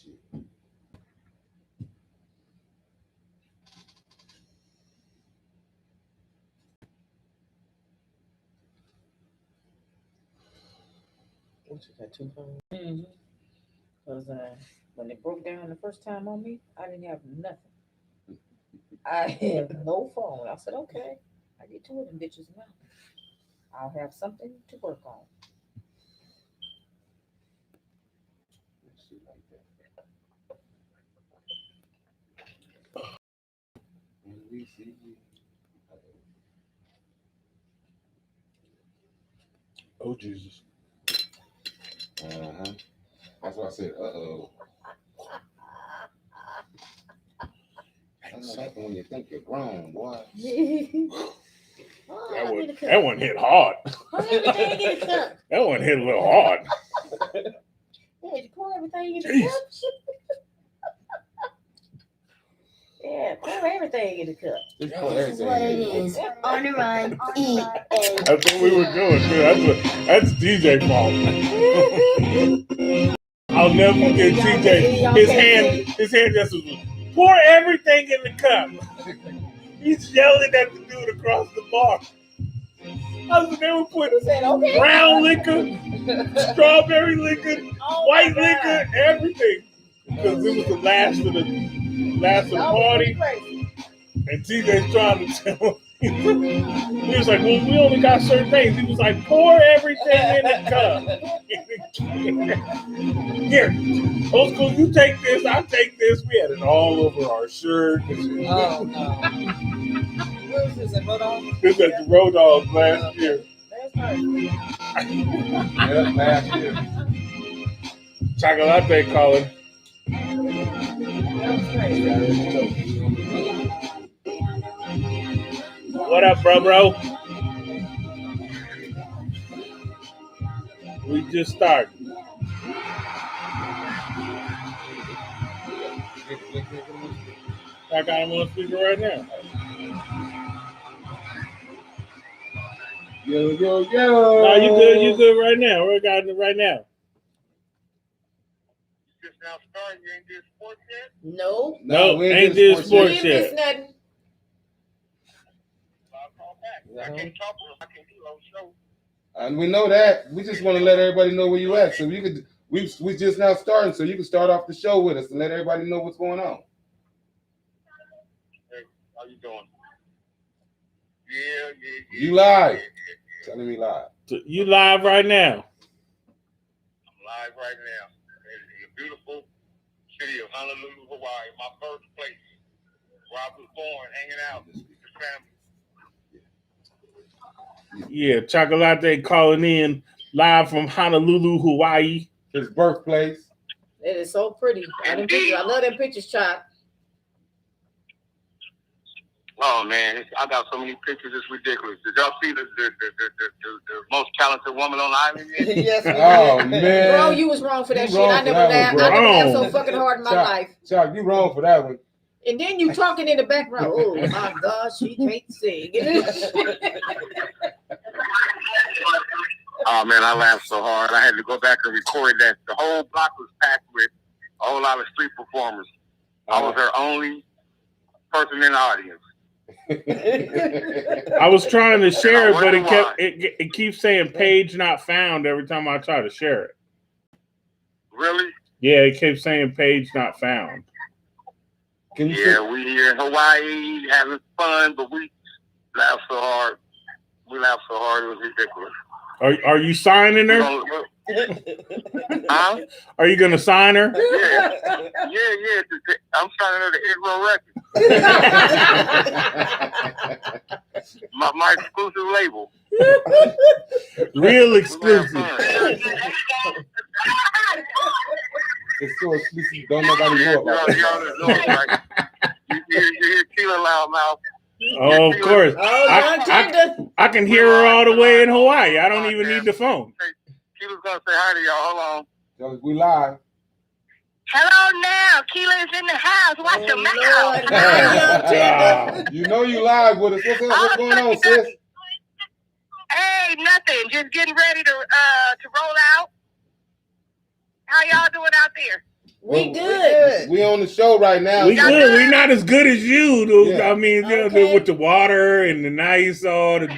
shit. What you got 2 phones? Because when it broke down the first time on me, I didn't have nothing. I had no phone. I said, okay, I get 2 of them bitches now. I'll have something to work on. Shit like that. And we see you. Oh, Jesus. That's why I said, uh-oh. That's what happens when you think you're grown, boy. That one hit hard. Everything in the cup. That one hit a little hard. Yeah, you pour everything in the Jeez. cup. Yeah, pour everything in the cup. Just pour This is what it everything in. is. On the run, eat, and That's what we were doing, too. That's DJ fault. I'll never forget TJ. His hand just was, pour everything in the cup. He's yelling at the dude across the bar. I was they were putting brown liquor, strawberry liquor, white liquor, everything. Because it was the last of the party. And TJ's trying to tell him. He was like, well, we only got certain things. He was like, pour everything in the cup. Here, old school, you take this, I take this. We had it all over our shirt. Oh, no. Where was this, at Rodolph? This at the Rodolph last year. Yeah, last year. Chocolate calling. What up, bro? We just started. I got him on speaker right now. Yo. No, you good right now. We got it right now. Just now starting, you ain't did sports yet? No, we ain't did sports You yet. missed nothing. I'll call back. I can't talk to him. I can't do no show. And we know that. We just want to let everybody know where you at. So you could we just now starting, so you can start off the show with us and let everybody know what's going on. Hey, how you doing? Yeah. You live. Yeah. Telling me live. You live right now. I'm live right now. In the beautiful city of Honolulu, Hawaii, my birthplace, where I was born, hanging out with the family. Yeah, Chocolate calling in live from Honolulu, Hawaii. His birthplace. It is so pretty. I love them pictures, Chop. Oh man, I got so many pictures. It's ridiculous. Did y'all see the most talented woman on the island yet? Yes. Oh man, bro, you was wrong for that shit. I never laughed so fucking hard in my life. Chuck, you wrong for that one. And then you talking in the background. Oh my God, she can't sing. Oh man, I laughed so hard. I had to go back and record that. The whole block was packed with a whole lot of street performers. I was her only person in the audience. I was trying to share it, but it keeps saying page not found every time I try to share it. Really? Yeah, it keeps saying page not found. We here in Hawaii having fun, but we laughed so hard. We laughed so hard it was ridiculous. Are you signing her? Huh? Are you gonna sign her? Yeah. I'm signing her to Israel Records. my exclusive label. Real exclusive. It's so exclusive. Don't nobody know about it. Right? You hear Keela Loudmouth. Oh, of course. I can hear her all the way in Hawaii. I don't even need the phone. Keela's gonna say hi to y'all. Hold on. We live. Hello now. Keela is in the house. Watch your mouth. You know you live with us. What's going on, sis? Hey, nothing. Just getting ready to roll out. How y'all doing out there? We good. We on the show right now. We so- good. We not as good as you, dude. Yeah. I mean, Okay. with the water and the nice all the.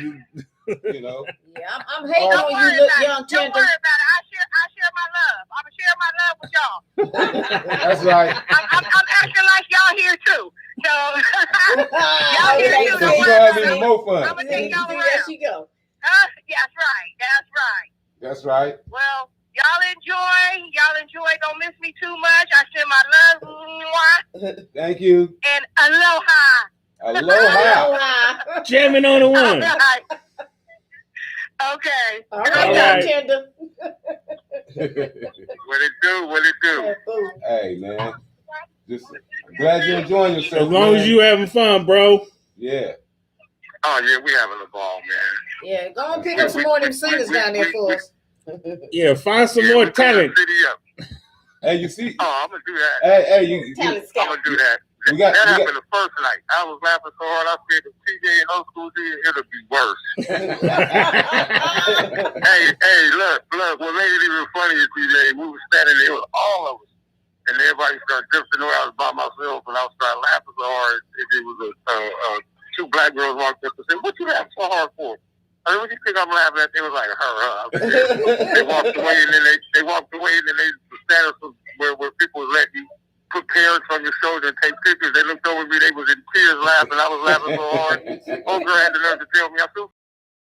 You know. Yeah, I'm hating Oh. on you, little young Don't tender. worry about it. I share my love. I'm gonna share my love with y'all. That's right. I'm acting like y'all here too. So y'all here Okay, too. It's Don't gonna worry have about even it. more fun. I'm gonna take y'all There around. she go. Huh? That's right. That's right. That's right. Well, y'all enjoy. Y'all enjoy. Don't miss me too much. I send my love. Mwah, Thank you. and aloha. Aloha. Aloha. Jamming on the All one. right. Okay. All right, All young right. tender. What it do? What it do? Yeah, fool. Hey man, just glad you're enjoying yourself. As long man. as you having fun, bro. Yeah. Oh yeah, we having a ball, man. Yeah, go and pick up some more of them singers down there for us. Yeah, find some Yeah, more we clean the talent. City up. Hey, you see? Oh, I'm gonna do that. Hey, you Talent I'm scout. gonna do that. We got- that we got- happened the first night. I was laughing so hard. I said, if TJ and old school did, it'll be worse. Hey, look. What made it even funnier, TJ? We were standing there with all of us, and everybody started drifting around. I was by myself, and I started laughing so hard. It was two black girls walked up and said, "What you laughing so hard for?" I said, "What you think I'm laughing at?" They was like, "Her." They walked away, and then they walked away, and then they standing where people was letting you put parents on your shoulder and take pictures. They looked over at me. They was in tears laughing. I was laughing so hard. Old girl had the nerve to tell me. I said,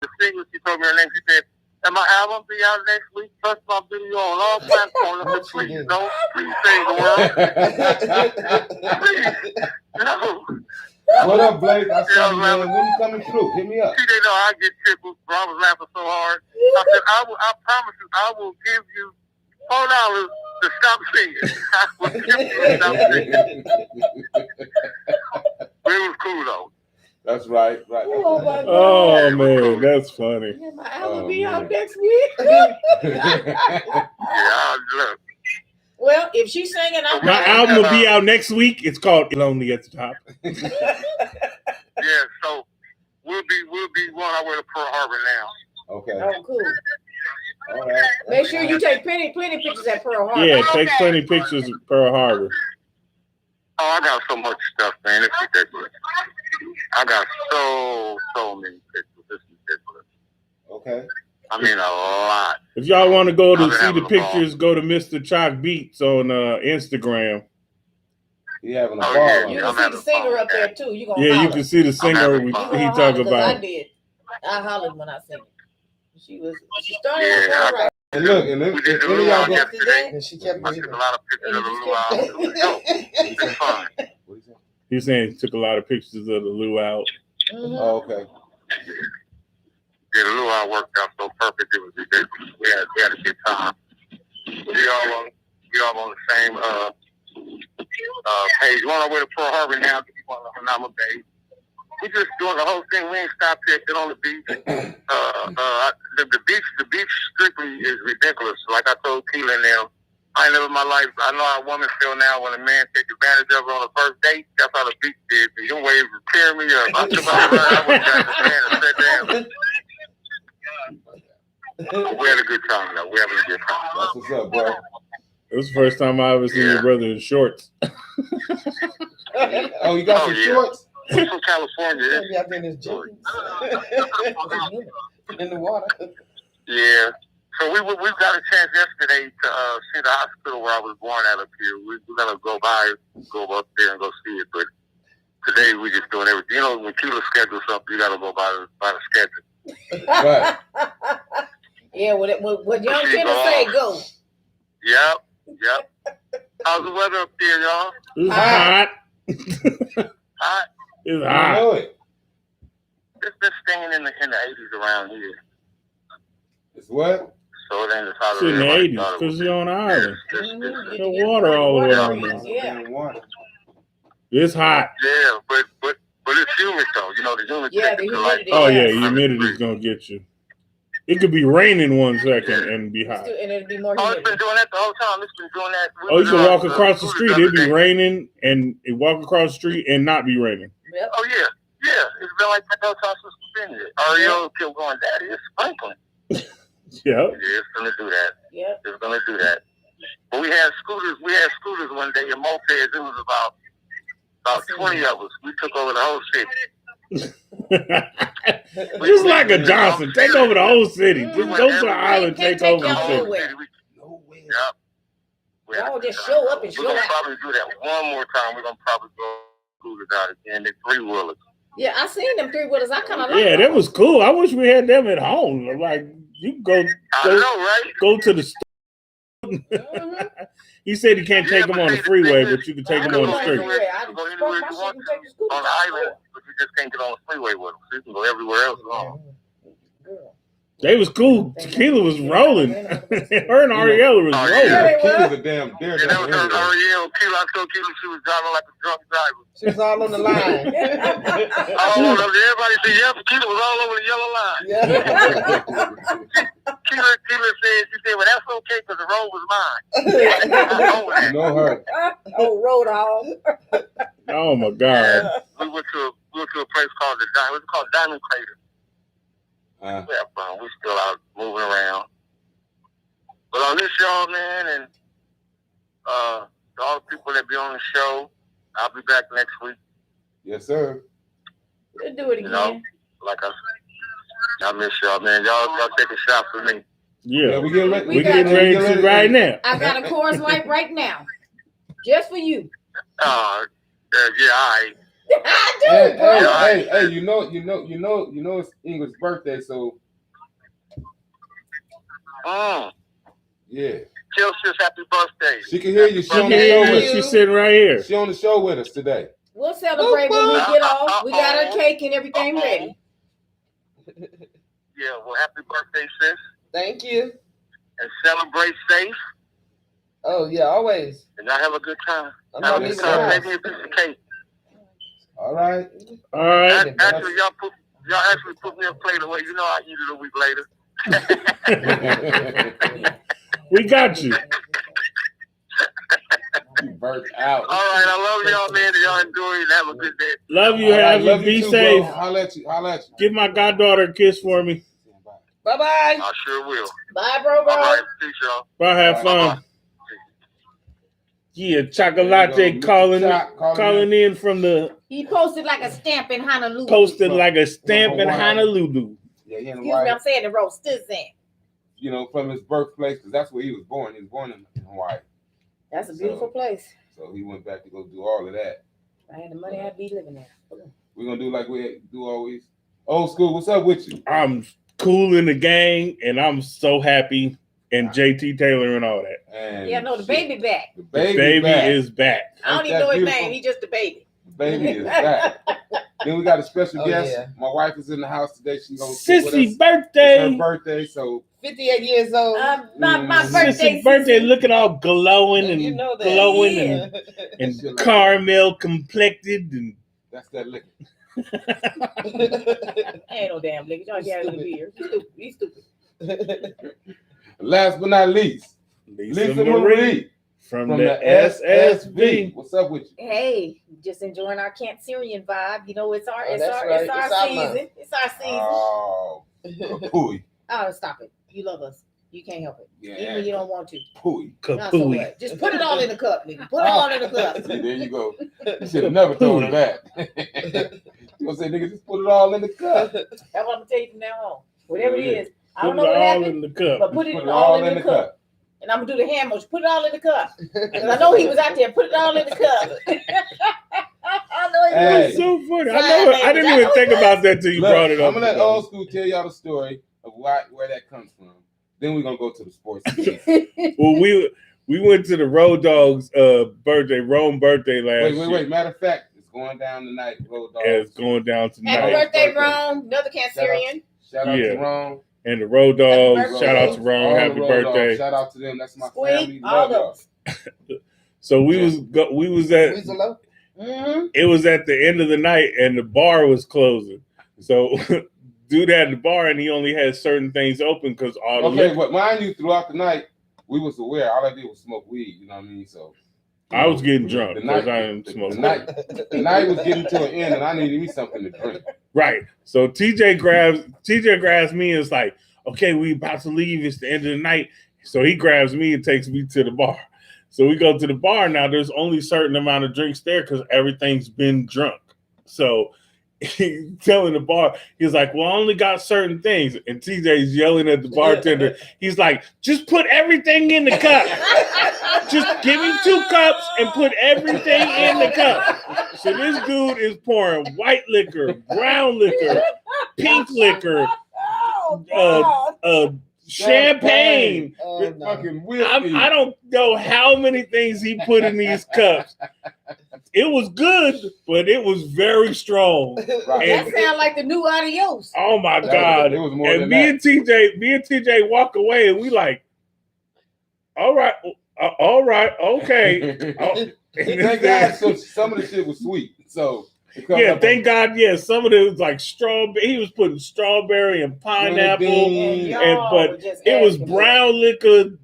the singer, she told me her name. She said, "And my album be out next week. Plus my video on all platforms." I said, "Please don't. Please save the world. Please. No." What up, Blake? I saw you, Yeah, man. When you coming through? Hit me up. She didn't know I get tickled. Bro, I was laughing so hard. I said, I promise you, I will give you $4 to stop singing. I will give you to stop singing. But it was cool though. That's right. Oh my God. Oh man, that's funny. Yeah, my album Oh, be man. out next week. Yeah, look. Well, if she's singing, I'm My album will be out next week. It's called Lonely at the Top. Yeah, so we'll be on our way to Pearl Harbor now. Okay. Oh, cool. All right. Make sure you take plenty pictures at Pearl Harbor. Yeah, take plenty pictures of Pearl Harbor. Oh, I got so much stuff, man. It's ridiculous. I got so many pictures. It's ridiculous. Okay. I mean, a lot. If y'all want to go to I've been see having the a ball. pictures, go to Mr. Chalk Beats on Instagram. He having a Oh, ball. yeah, on You it. can see the singer up there too. You gonna Yeah, you holler. can see the singer having he fun. You gonna talk holler 'cause I about. did. I hollered when I sing it. She started off Yeah, all right. And look, and We did the any of y'all luau go. yesterday. And she kept I took a lot of pictures of the luau. It was dope. It's fun. What is that? He's saying he took a lot of pictures of the luau. Mhm. Oh, okay. Yeah, the luau worked out so perfect. It was ridiculous. We had a good time. We all on the same page. We're on our way to Pearl Harbor now. To be on Hanama Bay. We just doing the whole thing. We ain't stopped yet. Get on the beach. The beach strictly is ridiculous. Like I told Keelan and them, I ain't never in my life. I know how women feel now when a man takes advantage of her on the first date. That's how the beach did. Them waves were tearing me up. I took my run. I went down the sand and sat down. We had a good time though. We having a good time. That's what's up, bro. It was the first time I ever seen your brother in shorts. Oh, you got Oh, some yeah. shorts? We're from California. Maybe out there in his jeans. In the water. Yeah. So we've got a chance yesterday to see the hospital where I was born at up here. We're gonna go up there and go see it. But today we're just doing everything. You know, when Keela schedules something, you gotta go by the schedule. Right. Yeah, what young She Kenna go say, off. go. Yep. How's the weather up there, y'all? It's hot. Hot. It's I hot. know it. It's been staying in the 80s around here. It's what? So it ain't as hot It's as in the everybody 80s thought it because would you're on the island. be. Mhm. The water all the way Water on breeze, there. Yeah. Water. It's hot. Yeah, but it's humid though. You know, the humidity. Yeah, the humidity. Oh yeah, Yes. humidity's gonna get you. It could be raining 1 second and be hot. And it'll be more Oh, it's been humid. doing that the whole time. It's been doing that. Oh, you can walk across the street. It'd be raining, and it walk across the street and not be raining. Yep. Oh yeah. It's been like that the whole time since we've been here. Ariel kept going, "Daddy, it's sprinkling." Yeah. Yeah, it's gonna do that. Yep. It's gonna do that. But we had scooters. We had scooters one day and mopeds. It was about 20 of us. We took over the whole city. Just like a Johnson, take over the whole city. Just go to the island, Can't take over take the y'all city. nowhere. Nowhere. Yep. Y'all just show up and We're show gonna out. probably do that one more time. We're gonna probably go scooters out again. They're 3-wheelers. Yeah, I seen them 3-wheelers. I kind of like Yeah, that was cool. I wish we had them at home. Like you go I know, right? go to the store. Mhm. He said he can't take them on the freeway, but you can take I them on the go street. anywhere. I Go just anywhere park you my shit want and take the scooter on the to island, but you just can't get on the freeway with them. So you can go everywhere else. Girl. They was cool. Tequila was rolling. Her and Ariella was Oh, rolling. yeah. they Keely's were. a damn And daredevil. that was her anyway. Ariel Keela. I told Keela she was driving like a drunk driver. She was all on the line. All over. Everybody said, yep, Keela was all over the yellow line. Yeah. Keela said, well, that's okay because the road was mine. I know You that. know her. Oh, road hog. Oh my God. We went to a place called Diamond Crater. Uh, We have fun. We still out moving around. But on this show, man, and to all the people that be on the show, I'll be back next week. yes, sir. We'll do it You know, again. like I miss y'all, man. Y'all take a shot for me. Yeah, we getting ready. we getting ready to right now. I got a Coors Light right now, just for you. Yeah, all right. I do, Hey, bro. hey, you know it's Ingrid's birthday, so yeah. Tell sis happy birthday. She can hear you. She on the Yeah, show Thank with you. us. she's sitting right here. She on the show with us today. We'll celebrate when we get off. We got our cake and everything ready. Yeah, well, happy birthday, sis. Thank you. And celebrate safe. Oh yeah, always. And y'all have a good time. I'm Have not a good leaving sir. time. the Take me a piece of cake. All right. All right. Actually, y'all actually put me a plate away. You know I eat it a week later. We got you. You burnt out. All right, I love y'all, man. Y'all enjoy it. Have a good day. Love you, All right, have you, love be too, safe. bro. Holla at you. Holla at you. Give my goddaughter a kiss for me. Bye bye. I sure will. Bye, bro, All right, bro. peace, y'all. Bye, have fun. Yeah, Chocolate calling in from the He posted like a stamp in Honolulu. posted like a stamp in Honolulu. Yeah, he in Excuse me, Hawaii. I'm saying the road still saying. You know, from his birthplace, because that's where he was born. He was born in Hawaii. That's a beautiful place. So he went back to go do all of that. I had the money, I'd be living there. We're gonna do like we do always. Old school, what's up with you? I'm cool in the gang, and I'm so happy. And JT Taylor and all that. And Yeah, no, the baby back. The The baby, baby back. is back. I don't Ain't even that know his beautiful? name. He just the baby. The baby is back. Then we got a special Oh, guest. yeah. My wife is in the house today. She's gonna sit with us. Sissy It's her birthday. birthday, so 58 years old. My Mm. birthday. Sissy birthday looking all glowing and You know that. glowing Yeah. and Shit like caramel complected and that's that liquor. Ain't no damn nigga. Y'all got a beer. He's stupid. Last but not least, Lisa Lisa Marie Marie from from the SSV. SSV. What's up with you? Hey, just enjoying our Camp Syrian vibe. You know, it's our Oh, that's right. it's our It's our season. month. It's our season. Oh, pooey. Oh, stop it. You love us. You can't help it. Even Yeah, when you don't want to. pooey. Not so Kapooey. what. Just put it all in the cup, nigga. Put it all in the cup. See, there you go. You should have never told her that. You gonna say, nigga, just put it all in the cup. That's what I'm gonna tell you from now on. Whatever it Yeah. is. I Put don't it know what all happened, in the cup. but put it Put it all in the cup. And I'm gonna do the hand motion. Put it all in the cup. Because I know he was out there. Put it all in the cup. I know he Hey. was. It's so funny. Sign I didn't language. even think about that till you Look, brought it up. I'm gonna let old school tell y'all the story of where that comes from. Then we're gonna go to the sports. Well, we went to the Road Dogs birthday, Rome birthday last wait. year. Matter of fact, it's going down tonight. Road Dogs. And it's going down Happy tonight. birthday, birthday. Rome. Another Camp Syrian. Shout out Yeah. to Rome. And the Road Dogs, Happy shout out to birthday. Rome, All happy the Road Dogs. birthday. Shout out to them. That's my family. Squeak, all Love those. y'all. So we was at Weasel Mm-hmm. it was at the end of the night and the bar was closing. So dude had the bar and he only had certain things open because all the Okay, liquor. but mind you, throughout the night, we was aware. All I did was smoke weed. You know what I mean? So I was getting drunk The because night, I didn't smoke. the night was getting to an end, and I needed me something to drink. Right. So TJ grabs me and is like, okay, we about to leave. It's the end of the night. So he grabs me and takes me to the bar. So we go to the bar. Now there's only a certain amount of drinks there because everything's been drunk. So he's telling the bar, he's like, well, I only got certain things. And TJ's yelling at the bartender. He's like, just put everything in the cup. Just give him 2 cups and put everything in the cup. So this dude is pouring white liquor, brown liquor, pink liquor, champagne. Fucking whiskey. I don't know how many things he put in these cups. It was good, but it was very strong. Right. That sound like the new Adios. Oh my That God. was- it was more And than me that. and TJ walk away and we like, all right, okay. Oh, and Thank God, so some of the shit was sweet. So it comes yeah, up thank God. Yeah, some of it was like strawberry. He was putting strawberry and pineapple, Grenadine. but it was brown liquor,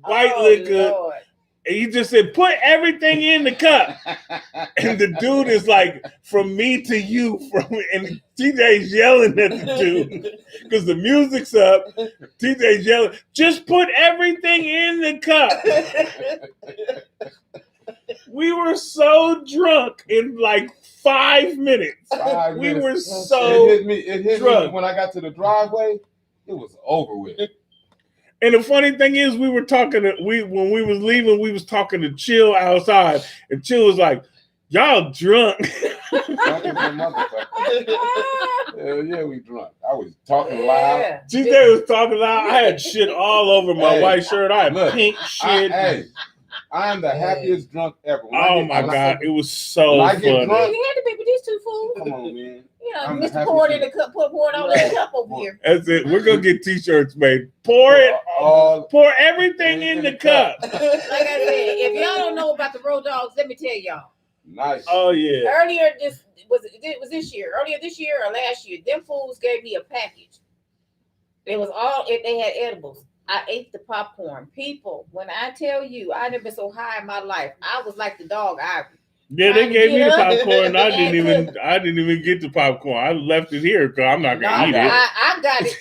white liquor. Lord. And he just said, put everything in the cup. And the dude is like, from me to you, and TJ's yelling at the dude because the music's up. TJ's yelling, just put everything in the cup. We were so drunk in like 5 minutes. 5 We minutes. were so it hit me drunk. when I got to the driveway. It was over with. And the funny thing is, we were talking to when we was leaving, we was talking to Chill outside, and Chill was like, "Y'all drunk." Drunk as a motherfucker. Hell yeah, we drunk. I was talking loud. Yeah. TJ was talking loud. I had shit all over my Hey, white shirt. I had look, pink shit. I'm the happiest drunk ever. When I Oh get- my when I God, get- it was so when I get funny. drunk- You had to be with these 2 fools. Come on, man. You know, I'm the Mr. Poured in happiest- the cup, poured all in the cup over here. That's it. We're gonna get T-shirts made. Pour it. All Pour everything in the cup. Like I said, if y'all don't know about the Road Dogs, let me tell y'all. nice. Oh yeah. Earlier this was this year. Earlier this year or last year, them fools gave me a package. It was all they had edibles. I ate the popcorn. People, when I tell you, I never been so high in my life. I was like the dog Ivory. Yeah, they gave me the popcorn. I and didn't even get the popcorn. I left it here because I'm not No, gonna eat it. I got it.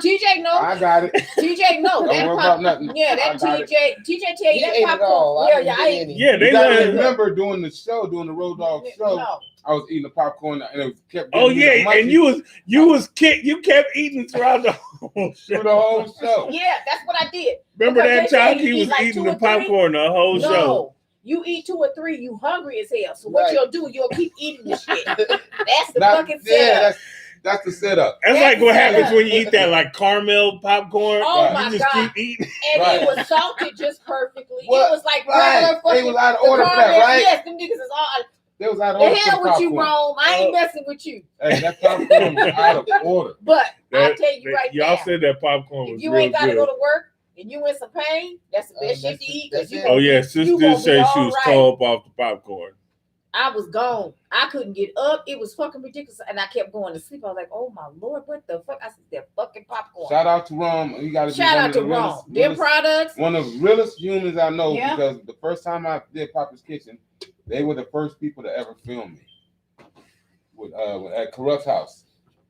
TJ know. I got it. TJ know. Don't That worry pop, about nothing. yeah, that I got it. TJ tell you He ate that it all. popcorn. I Yeah, didn't I get ate. any. Yeah, they You gotta let. remember doing the Road Dog show. No. I was eating the popcorn and it kept. Oh giving me the yeah, munchies and you kept eating throughout the whole through show. the whole show. Yeah, that's what I did. Remember that Because they time say you he eat was like eating 2 the or 3? popcorn the whole show? No, you eat 2 or 3, you hungry as hell. So what Right. you'll do, you'll keep eating the shit. That's the Not- fucking yeah, setup. that's the setup. That's That's like what the happens setup. when you eat that like caramel popcorn. Oh You my just God. keep eating. And Right. it was salted just perfectly. What? It was like Right. regular They fucking. was out of the order for that, caramel- right? Yes, them niggas is all. They was out of The order. hell for with you, popcorn. Rome. I ain't messing with you. Hey, that popcorn was out of order. But I That- tell you right y'all now, said that popcorn if was you real ain't got to good. go to work and you in some pain, that's the best shit That's to eat. it. 'Cause you That's Oh gonna yeah, be- sister you did gonna be say she all was right. tall up off the popcorn. I was gone. I couldn't get up. It was fucking ridiculous. And I kept going to sleep. I was like, oh my Lord, what the fuck? I said, that fucking popcorn. Shout out to Rom. You got to Shout out to Ron. Them products. One of the realest humans I know Yeah. because the first time I did Papa's Kitchen, they were the first people to ever film me with at Corrupt House.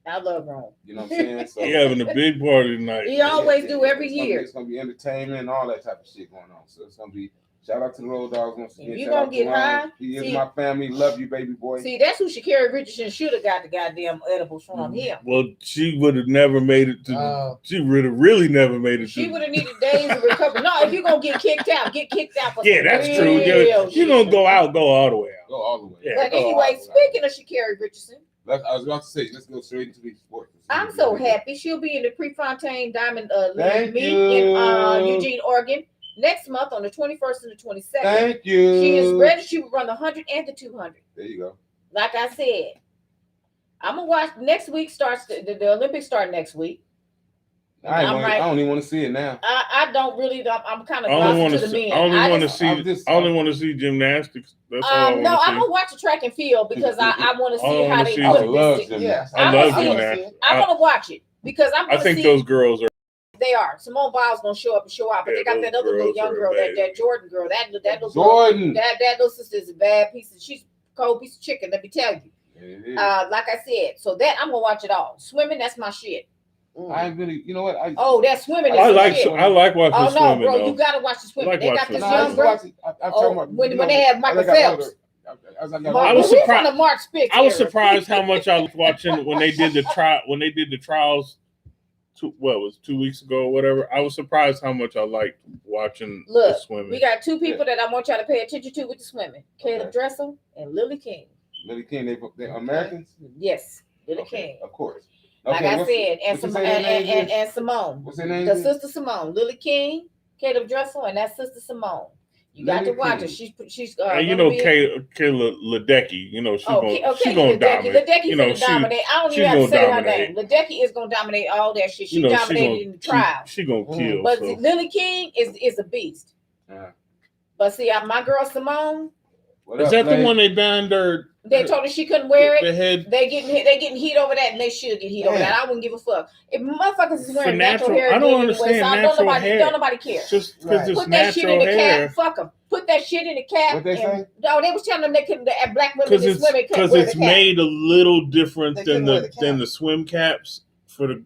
I love Ron. You know what I'm saying? So He having a big party tonight. He always do every it's gonna year. It's gonna be entertainment and all that type of shit going on. So it's gonna be shout out to the Road Dogs once again. If you Shout gonna out to get Ron. high, He is see- my family. Love you, baby boy. See, that's who Shakira Richardson should have got the goddamn edibles from him. Well, she would have never made it to. She would have really never made it She to. would have needed days of recovery. No, if you're gonna get kicked out for Yeah, some that's real true. If you're shit. gonna go out, go all the way out. Go all the way. Yeah. But go all anyway, the way out. speaking of Shakira Richardson, I was about to say, let's go straight into the sports. I'm so happy she'll be in the Prefontaine Diamond Thank League meet you. in Eugene, Oregon next month on the 21st and the 22nd. Thank you. She is ready. She will run the 100 and the 200. There you go. Like I said, I'm gonna watch next week. Starts the Olympics start next week. I right. don't even want to see it now. I don't really. I'm kind of I only want to to the see. men. I only want to just- see. I'm just- I only want to see gymnastics. That's all I want no, to I'm see. gonna watch the track and field because I want to All I see how wanna they see I put love this. gymnastics. I I love wanna see- gymnastics. I want to watch it because I'm I gonna think see those girls are. they are. Simone Biles gonna show up and show out, but Yeah, they got those that other little girls young are girl, amazing. that Jordan girl, that little Jordan. that little sister is a bad piece of she's a cold piece of chicken. Let me tell you. It is. Like I said, so that I'm gonna watch it all. Swimming, that's my shit. I ain't really, you know what? Oh, that swimming is I some like shit. I like watching Oh no, swimming bro, though. you gotta watch the swimming. like They got watching this swimming. young bro. I'm talking about When they have Michael Phelps. I was We surprised- from the Mark Spitz I was era. surprised how much I was watching when they did the trials. 2 weeks ago or whatever. I was surprised how much I liked watching the Look, swimming. we got two people that I want y'all to pay attention to with the swimming: Caleb Dressel and Lily King. Lily King, they Americans? Yes, Lily Okay, King. of course. Like Okay, I said, what's you say their name is? and Simone. What's her name? The is? sister Simone, Lily King, Caleb Dressel, and that sister Simone. You got Lily to watch her. King. She's and you gonna know, be- Kayla Ledecky, you know, she's okay, gonna dominate. Ledecky You know, finna dominate. I don't she's even have to gonna say dominate. her name. Ledecky is gonna dominate all that shit. She you know, dominated in the trial. She gonna kill. But so. Lily King is a beast. Yeah. But see, my girl Simone, What Is up, that the Blake? one they banned her? they told her she couldn't wear it. The head They getting heat over that, and they should get heat over that. I wouldn't give a fuck. If motherfuckers is For wearing natural natural- hair, I don't again understand anyway, so natural hair. don't nobody care. just because it's Put that shit in natural the hair. cap. Fuck them. Put that shit in the cap. What they say? and, no, they was telling them they couldn't. That black women Because and it's women couldn't wear the it's cap. made a little different They than couldn't wear the the cap. than the swim caps for the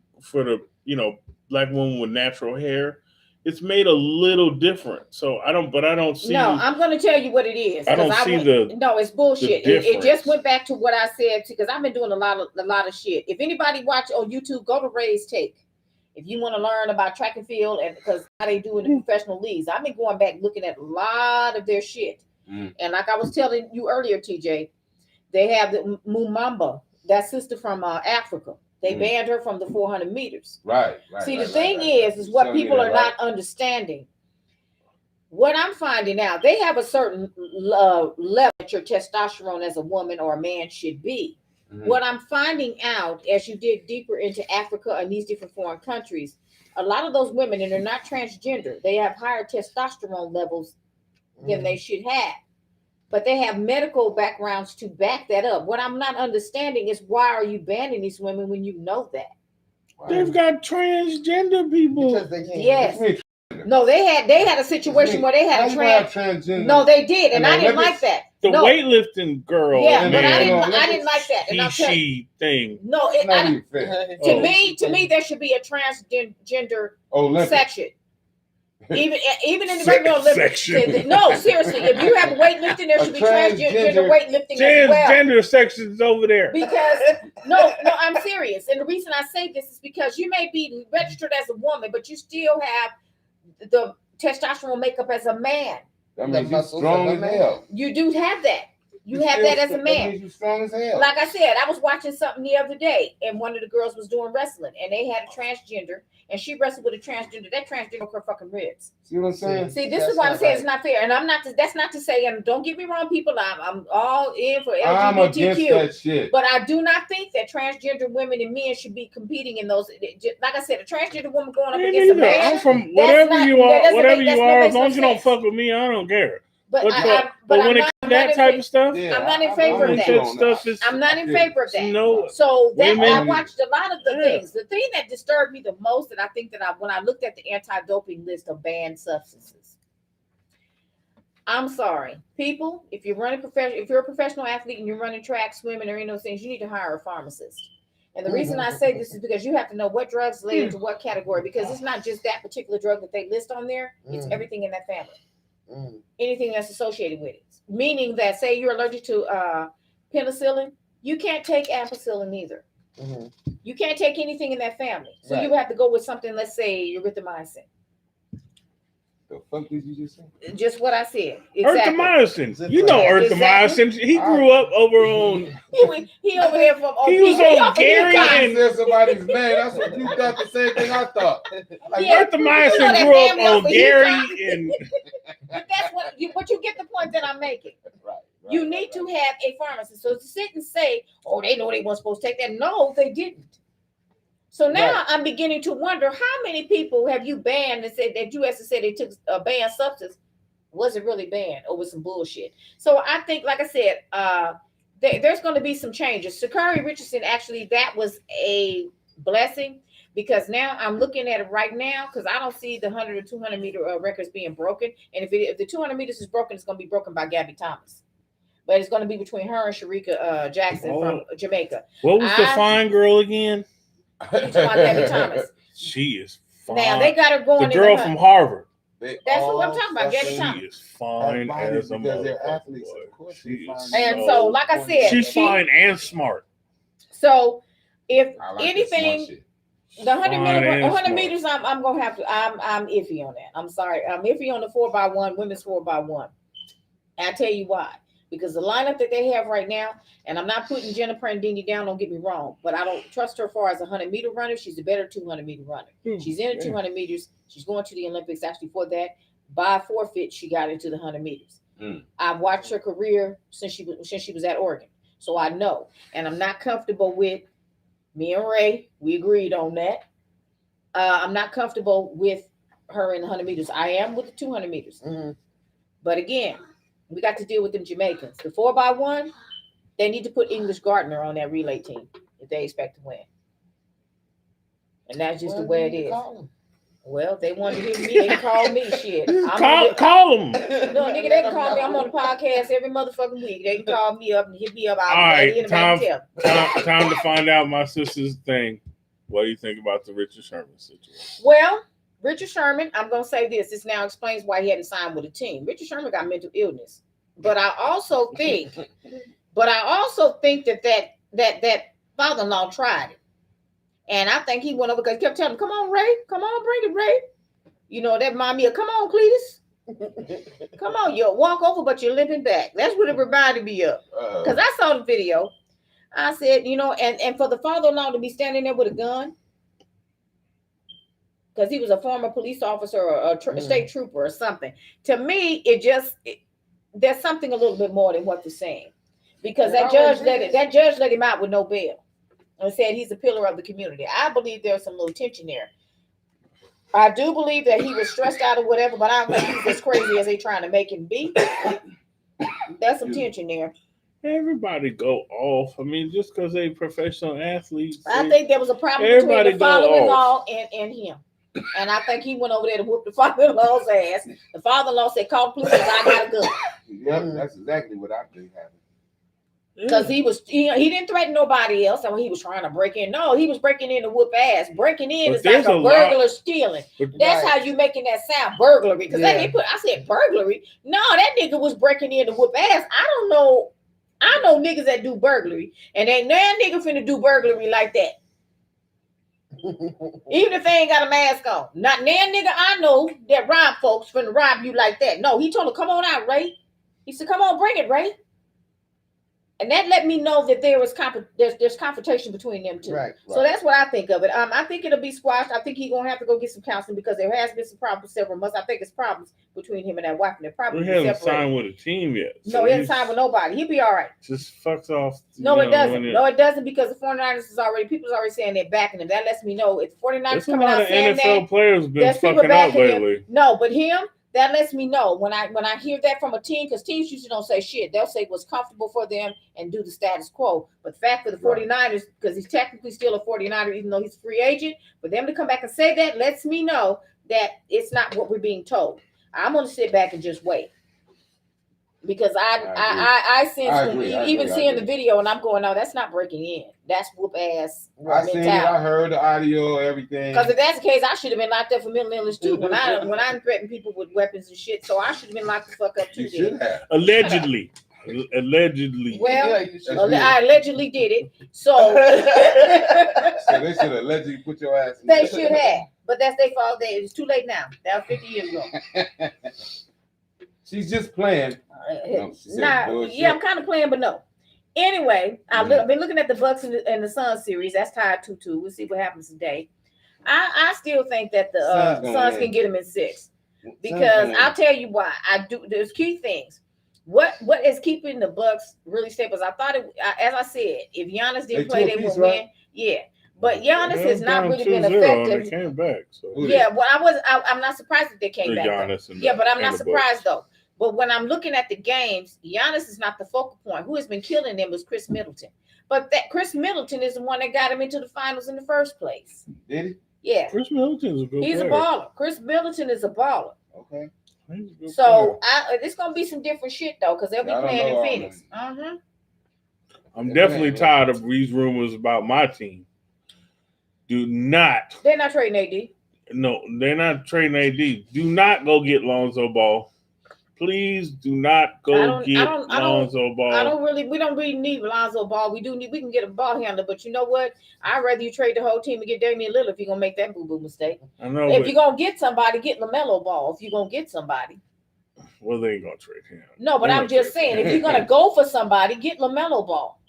black woman with natural hair. It's made a little different. So I don't see. No, I'm going to tell you what it is. I don't 'cause see No, it's bullshit. the It just difference. went back to what I said because I've been doing a lot of shit. If anybody watch on YouTube, go to Ray's Take. If you want to learn about track and field and because how they do in the professional leagues, I've been going back looking at a lot of their shit. And like I was telling you earlier, TJ, they have the Mumamba, that sister from Africa. They banned her from the 400 meters. Right. See, right, the thing right. is what Tell me people that, are right. not understanding. What I'm finding out, they have a certain level that your testosterone as a woman or a man should be. Mhm. What I'm finding out as you dig deeper into Africa and these different foreign countries, a lot of those women, and they're not transgender, they have higher testosterone levels than they should have. But they have medical backgrounds to back that up. What I'm not understanding is why are you banning these women when you know that? They've got transgender people. Because they can't. Yes. What you No, they had a situation where they mean? had How a you gonna have trans. transgender? No, they did, and In I the didn't like Olympics? that. The No. weightlifting girl, Yeah, but I man, didn't like that. And he I'm telling she thing. no, It's not even fair. to me, there should be a transgender Olympics. section. Even in the regular Olympics. Section. No, seriously, if you have weightlifting, there A should be transgender transgender- weightlifting as well. Transgender sections over there. Because no, I'm serious. And the reason I say this is because you may be registered as a woman, but you still have the testosterone makeup as a man. That The means you muscles strong of as a man. hell. You do have that. You have still that as a That man. means you strong as hell. Like I said, I was watching something the other day, and one of the girls was doing wrestling, and they had a transgender, and she wrestled with a transgender. That transgender broke her fucking ribs. See what I'm saying? See, this That's is why I'm not saying right. it's not fair, and I'm not. That's not to say, and don't get me wrong, people. I'm all in for I'm against LGBTQ, that shit. but I do not think that transgender women and men should be competing in those. Like I said, a transgender woman going up Me against a neither. man. I'm from that's whatever not- you that are, doesn't whatever make- you that are. makes As no long as you don't sense. fuck with me, I don't care. But But I'm when it not- comes to that in type fa- of stuff, Yeah, I'm not in I- favor I'm of with that. you that on stuff is I'm not in Yeah. favor of that. no. So that I Women- watched a lot of the Yeah. things. The thing that disturbed me the most, and I think that when I looked at the anti-doping list of banned substances, I'm sorry, people. If you're a professional athlete and you're running track, swimming, or any of those things, you need to hire a pharmacist. And the reason I say this is because you have to know what drugs lay into what category, because it's not just that particular drug that they list on there; it's everything in that family, anything that's associated with it. Meaning that, say you're allergic to penicillin, you can't take ampicillin either. You can't take anything in that family. So you have to go with something, let's say erythromycin. The fuck did you just say? Just what I said. Exactly. Erythromycin. You know Exactly. erythromycin. He grew up over on. He over there from He was on Gary I and said somebody's name. That's what you thought the same thing I thought. Like, Yeah. Erythromycin You know that grew up family on over Gary here. and But that's what you get the point that I'm making. Right, You need to have a pharmacist. So to sit and say, oh, they know they weren't supposed to take that. No, they didn't. So now I'm beginning to wonder how many people have you banned and said that you has to say they took a banned substance. Was it really banned or was some bullshit? So I think, like I said, there's going to be some changes. Sha'Carri Richardson, actually, that was a blessing because now I'm looking at it right now because I don't see the 100 or 200 meter records being broken. And if the 200 meters is broken, it's going to be broken by Gabby Thomas. But it's going to be between her and Sharika Jackson from Jamaica. what was the fine girl again? You talking about Gabby Thomas? She is fine. Now they got her the going. girl from Harvard. They That's what I'm all talking about, Gabby fucking Thomas. She is fine have as a bodies because they're motherfucker, athletes. boy. Of course, She they're is fine. And so, like I said, she's fine and smart. So if I like that anything, smart shit. the 100 Fine and 100 smart. meters, I'm gonna have to. I'm iffy on that. I'm sorry. I'm iffy on the 4x1, women's 4x1. And I tell you why. Because the lineup that they have right now, and I'm not putting Jennifer and Dini down. Don't get me wrong, but I don't trust her far as a 100-meter runner. She's a better 200-meter runner. She's in the 200 meters. She's going to the Olympics. Actually, for that, by forfeit, she got into the 100 meters. I've watched her career since she was at Oregon, so I know. And I'm not comfortable with. Me and Ray, we agreed on that. I'm not comfortable with her in the 100 meters. I am with the 200 meters. But again, we got to deal with them Jamaicans. The 4x1, they need to put English Gardner on that relay team if they expect to win. And that's just the way it is. Well, they wanted to hear me. They can call me shit. Call them. No, nigga, they can call me. I'm on the podcast every motherfucking week. They can call me up and hit me up. All right, time to find out my sister's thing. What do you think about the Richard Sherman situation? Well, Richard Sherman, I'm going to say this. This now explains why he hadn't signed with a team. Richard Sherman got mental illness. But I also think that father-in-law tried it. And I think he went over because he kept telling him, come on, Ray. Come on, bring it, Ray. You know, that remind me of, come on, Cletus. Come on, you'll walk over, but you're limping back. That's what it reminded me of. Because I saw the video. I said, you know, and for the father-in-law to be standing there with a gun, because he was a former police officer or a state trooper or something. To me, there's something a little bit more than what they're saying. Because that judge let him out with no bail. And said he's a pillar of the community. I believe there's some little tension there. I do believe that he was stressed out or whatever, but I don't think he's as crazy as they trying to make him be. There's some tension there. Everybody go off. I mean, just because they professional athletes. I think there was a problem between the father-in-law and him. And I think he went over there to whoop the father-in-law's ass. The father-in-law said, call the police, I got a gun. Yep, that's exactly what I think happened. Because he didn't threaten nobody else. I mean, he was trying to break in. No, he was breaking in to whoop ass. Breaking in is like a burglar stealing. That's how you making that sound, burglary. Because I said burglary. No, that nigga was breaking in to whoop ass. I don't know. I know niggas that do burglary, and ain't no nigga finna do burglary like that. Even if they ain't got a mask on. Not nan nigga I know that rob folks finna rob you like that. No, he told him, come on out, Ray. He said, come on, bring it, Ray. And that let me know that there's confrontation between them two. Right. So that's what I think of it. I think it'll be squashed. I think he's gonna have to go get some counseling because there has been some problems for several months. I think it's problems between him and that wife, and they're probably he hasn't signed with a team yet. So no, he hasn't signed with nobody. He'll be all right. Just fucks off. No, it doesn't. No, it doesn't because the 49ers people already saying they're backing him. That lets me know if 49ers coming out saying that. NFL players been fucking up lately. Him. No, but him. That lets me know when I hear that from a team, because teams usually don't say shit. They'll say what's comfortable for them and do the status quo. But the fact for the 49ers, because he's technically still a 49er, even though he's a free agent, for them to come back and say that lets me know that it's not what we're being told. I'm going to sit back and just wait. Because I sense even seeing the video and I'm going, no, that's not breaking in. That's whoop ass. I seen it, I heard the audio, everything. Because if that's the case, I should have been locked up for mental illness too. When I threaten people with weapons and shit, so I should have been locked the fuck up too. You should have. Allegedly. Well, I allegedly did it. So they should have allegedly put your ass in They should have. But that's their fault. It's too late now. That was 50 years ago. She's just playing. I'm kind of playing, but no. Anyway, I've been looking at the Bucks and the Suns series. That's tied 2-2. We'll see what happens today. I still think that the Suns can get them in 6 because I'll tell you why. There's key things. What is keeping the Bucks really stable? I thought as I said, if Giannis didn't play, they would win. Yeah. But Giannis has not really been effective. They came back. So. Yeah, well, I'm not surprised that they came back. But I'm not surprised though. But when I'm looking at the games, Giannis is not the focal point. Who has been killing them is Chris Middleton. But that Chris Middleton is the one that got him into the finals in the first place. Did he? Yeah. Chris Middleton is a good player. He's a baller. Chris Middleton is a baller. Okay. So it's gonna be some different shit though, because they'll be playing in Phoenix. I'm definitely tired of these rumors about my team. Do not. They're not trading AD. No, they're not trading AD. Do not go get Lonzo Ball. Please do not go get Lonzo Ball. We don't really need Lonzo Ball. We can get a ball handler, but you know what? I'd rather you trade the whole team and get Damian Lillard if you're gonna make that boo-boo mistake. I know. If you're gonna get somebody, get LaMelo Ball. If you're gonna get somebody. Well, they ain't gonna trade him. No, but I'm just saying, if you're gonna go for somebody, get LaMelo Ball.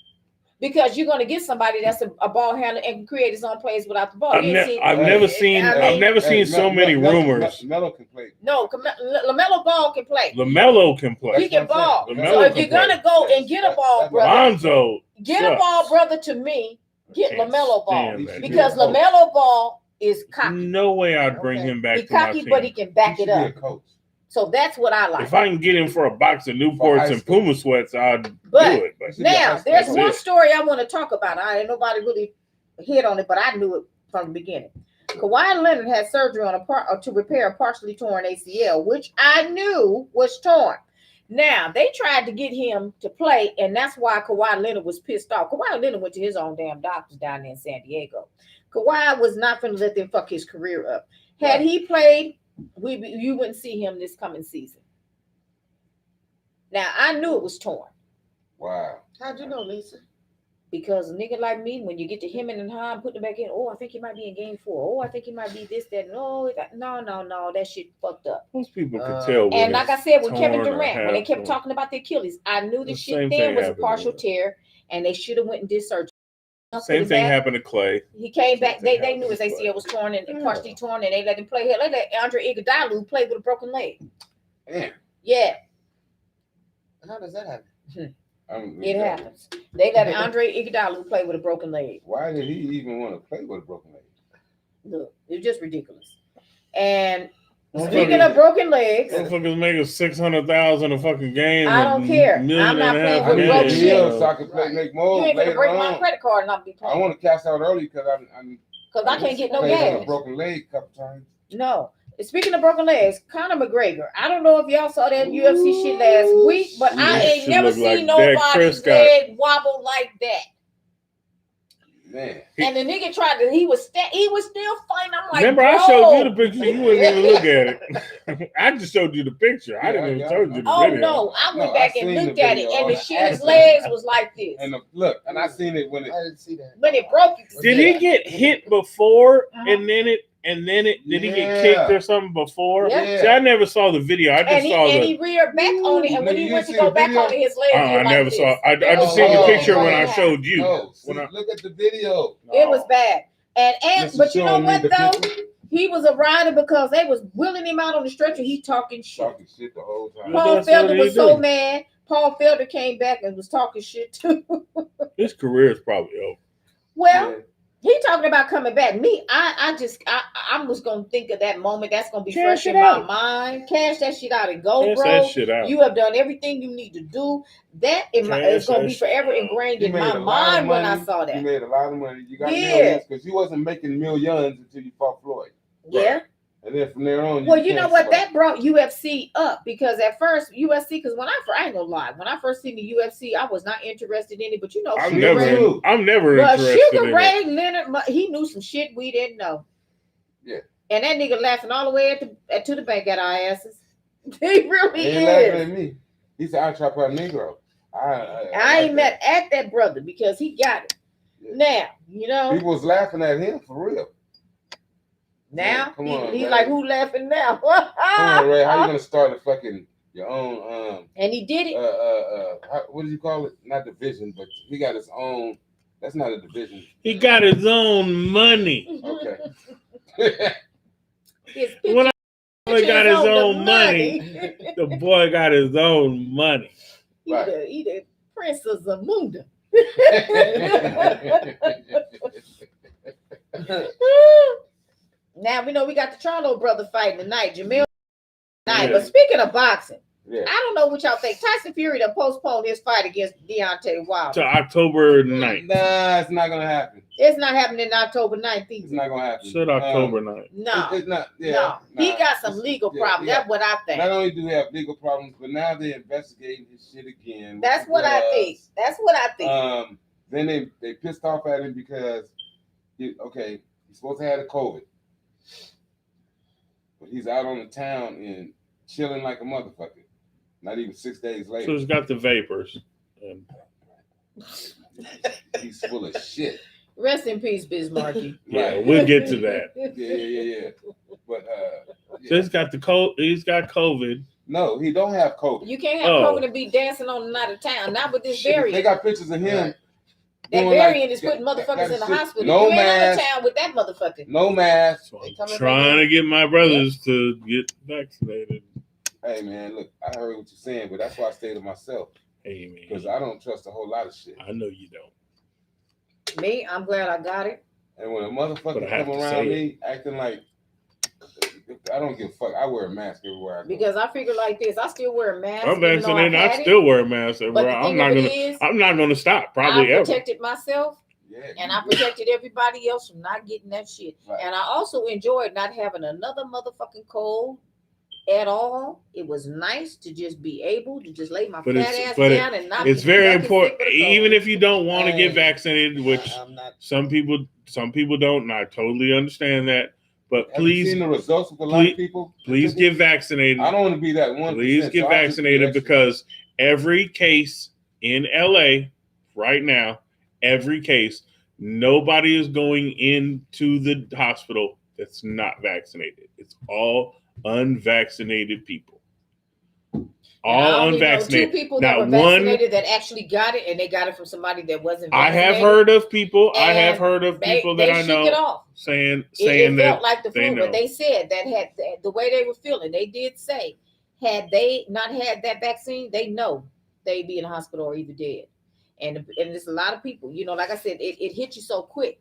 Because you're gonna get somebody that's a ball handler and can create his own plays without the ball. I've never seen so many rumors. Melo can play. No, LaMelo Ball can play. LaMelo can play. He can ball. LaMelo So if can you're gonna go and get a ball, brother, Lonzo get a ball, brother. To me, get Can't LaMelo Ball stand that because dude. LaMelo Ball is cocky. No way I'd bring him back He's to my cocky, team. but he can back it He should be up. a coach. So that's what I like. If I can get him for a box of Newports and Puma sweats, I'd do it. But Now, there's That's one it. story I want to talk about. Nobody really hit on it, but I knew it from the beginning. Kawhi Leonard had surgery to repair a partially torn ACL, which I knew was torn. Now, they tried to get him to play, and that's why Kawhi Leonard was pissed off. Kawhi Leonard went to his own damn doctors down there in San Diego. Kawhi was not going to let them fuck his career up. Had he played, you wouldn't see him this coming season. Now, I knew it was torn. Wow. How'd you know, Lisa? Because a nigga like me, when you get to him and Han, putting it back in, I think he might be in game 4. I think he might be this, that. No, that shit fucked up. Most people could tell. And like I said, with Kevin torn or Durant, when they kept half talking about the Achilles, I knew The this same shit then thing was a happened partial with- tear, and they should have went and did surgery. Same thing happened to Clay. He came back. Same thing They knew his happened to Clay. ACL was torn and partially torn, and they let him play. Hell, they let Andre Iguodala play with a broken leg. Damn. Yeah, How does that happen? it happens. They let Andre Iguodala play with a broken leg. Why did he even want to play with a broken leg? Look, it's just ridiculous. And Motherfuckers- speaking of broken legs, Motherfuckers making $600,000 a fucking game. I don't care. $1.5 I'm not million. playing with broke shit. So I can play, make you more ain't gonna later break my on. credit card and not be I playing. want to cash out early because I can't get no played with gas. a broken leg a couple times. No. Speaking of broken legs, Conor McGregor. I don't know if y'all saw that UFC shit last week, but I That ain't shit never look like seen Dak nobody's Prescott. leg wobble like that. Man. And the nigga he was still fighting. I'm like, Remember, I bro. showed you the picture. You wouldn't even look at it. I just showed you the picture. I didn't even Yeah, show you the Oh video. no, I went No, back I and seen the looked at it, video. and the I shit, his seen legs was like this. And I seen it when it. I didn't see that. When it broke, you could Did see he it. get hit before Uh-huh. and then did he get Yeah. kicked or something before? Yeah. See, I never saw the video. I just And saw he reared back on it, and when Nigga, he you went to see go the back video? on it, his legs I were like never this. saw. I It just was seen the Oh, picture when bad. I showed you. No, When I- look at the video. It was bad. And This is but you know showing me what the though? picture. He was a rider because they was wheeling him out on the stretcher. He talking shit. Talking shit the whole time. Paul- Paul That's what Felder he was so do. mad. Paul Felder came back and was talking shit too. His career is probably over. Well, Yeah. he talking about coming back. Me, I was gonna think of that moment. That's gonna be Cash fresh it in my out. mind. Cash that shit out and go, Cash bro. that shit out. You have done everything you need to do. That is Cash gonna that be shit forever out. ingrained You in made my a lot of mind when I money. saw You that. made a lot of money. You got Yeah. millions because you wasn't making millions until you fought Floyd. Yeah. And then from there on, Well, you know can't what? fight. That brought UFC up because at first UFC, because I ain't gonna lie, when I first seen the UFC, I was not interested in it. But you know, I'm Me Sugar never. Ray, too. I'm never but interested Sugar in Ray it. Leonard, he knew some shit we didn't know. Yeah. And that nigga laughing all the way to the bank at our asses. He really He ain't laughing is. at me. He said, "I try to play Negro." I like ain't mad at that brother because he got it. Yeah. Now, you know, People was laughing at him for real. now Come on, he's Ray. like, who laughing now? Come on, Ray. How you gonna start a fucking your own And he did it. what do you call it? Not division, but he got his own. That's not a division. He got his own money. Okay. His When picture got is his on the own money, the boy got his own money. he Right. the Prince of Zamunda. Now we know we got the Charlo brother fighting tonight, Jamil tonight. Yeah. But speaking of boxing, Yeah. I don't know what y'all think. Tyson Fury done postponed his fight against Deontay Wilder. To October 9th. Nah, it's not gonna happen. It's not happening October 9th It's either. not gonna happen. Said October 9th. No, It's not. Yeah, no. He nah. got some legal Yeah, problems. yeah. That's what I think. Not only do we have legal problems, but now they're investigating his shit again. That's what I think. That's what I think. Then they pissed off at him because he He's supposed to have the COVID. But he's out on the town and chilling like a motherfucker. Not even 6 days So later. it's got the vapors. He's full of shit. Rest in peace, Bismarcky. Yeah, Right. we'll get to that. Yeah. But So he's got the cold. He's got COVID. no, he don't have COVID. You can't have Oh. COVID and be dancing on the night of town. Not with this Shit, variant. they got pictures of him. That doing variant like- is putting that- motherfuckers that in the shit. hospital. No You ain't out of mask. town with that motherfucker. No mask. So They I'm coming trying to get my brothers to get vaccinated. Hey man, look, I heard what you're saying, but that's why I stay to myself Hey because man, I don't trust a whole lot of shit. I know you don't. Me, I'm glad I got it. And when a But motherfucker I have come to around say me acting like I don't give a fuck, I wear a mask everywhere I go. Because I figure like this, I still wear a mask. I'm even though I vaccinated. I had it. still wear a mask But everywhere. the I'm thing not of gonna. it is, I'm not gonna stop. Probably I ever. protected myself Yeah, and you I good. protected everybody else from not getting that shit. Right. And I also enjoyed not having another motherfucking cold at all. It was nice to just be able to just lay my But fat it's- ass but it- down and not It's be very fucking important. sick with a cold. Even if you don't want to Hey, get vaccinated, which I'm not. some people don't, and I totally understand that. But Have you please, seen the results with a lot please- of people? please get vaccinated. I don't want to be that one. Please get vaccinated because every case in LA right now, every case, nobody is going into the hospital that's not vaccinated. It's all unvaccinated people. And I All only know unvaccinated. two people that Not were one. vaccinated that actually got it, and they got it from somebody that wasn't I vaccinated. have heard of people. I And have heard of They, people they that I shook it know off. saying It that felt like the they flu, know. but they said that had the way they were feeling. They did say, had they not had that vaccine, they know they'd be in the hospital or either dead. And there's a lot of people, like I said, it hit you so quick.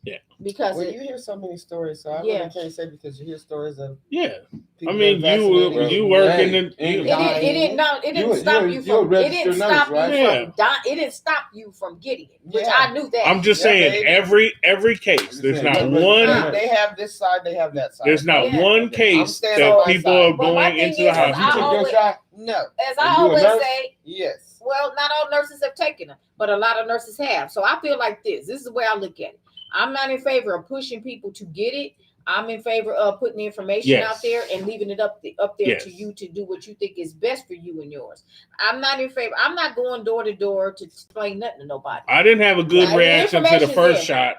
Yeah. Because Well, you hear so many stories, so I Yeah. really can't say because you hear stories of Yeah, people I mean, that you vaccinated. work in Hey, the. ain't You, got- it didn't stop you you're a from it registered didn't nurse, stop right? you Yeah. from dying. It didn't stop you from getting it, which Yeah. I knew that. I'm just Yeah, saying baby. every case. There's saying, not you're a one. registered They have this side, they have that side. There's not Yeah. one I'm case standing that on my people side. are But my going thing into the is, You I took hospital. your always- shot? No. As Are I you a always nurse? say, Yes. well, not all nurses have taken them, but a lot of nurses have. So I feel like this. This is the way I look at it. I'm not in favor of pushing people to get it. I'm in favor of putting the information Yes. out there and leaving it up there Yes. to you to do what you think is best for you and yours. I'm not in favor. I'm not going door to door to explain nothing to nobody. I didn't have a good Right, the reaction to the information's first there. shot,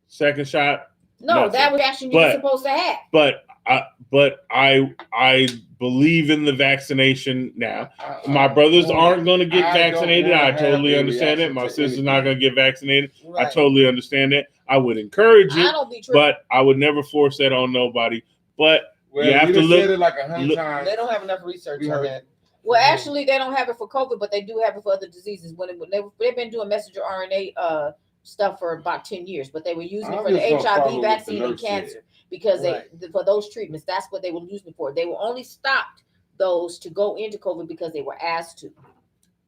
second shot, No, nothing. that reaction you're But- supposed to have. but I believe in the vaccination now. My brothers aren't going to get I don't vaccinated. wanna I have totally a understand it. reaction My to sister's anything. not going to get vaccinated. I Right. totally understand that. I would encourage I it, don't be tripping. but I would never force that on nobody. But Well, you have to done look- said it like 100 look- times. They don't have enough research We on heard- that. Well, actually, they don't have it for COVID, but they do have it for other diseases. They've been doing messenger RNA stuff for about 10 years, but they were using it I'm for the just gonna follow HIV what the vaccine and nurse said. cancer because Right. for those treatments, that's what they were using it for. They were only stopped those to go into COVID because they were asked to.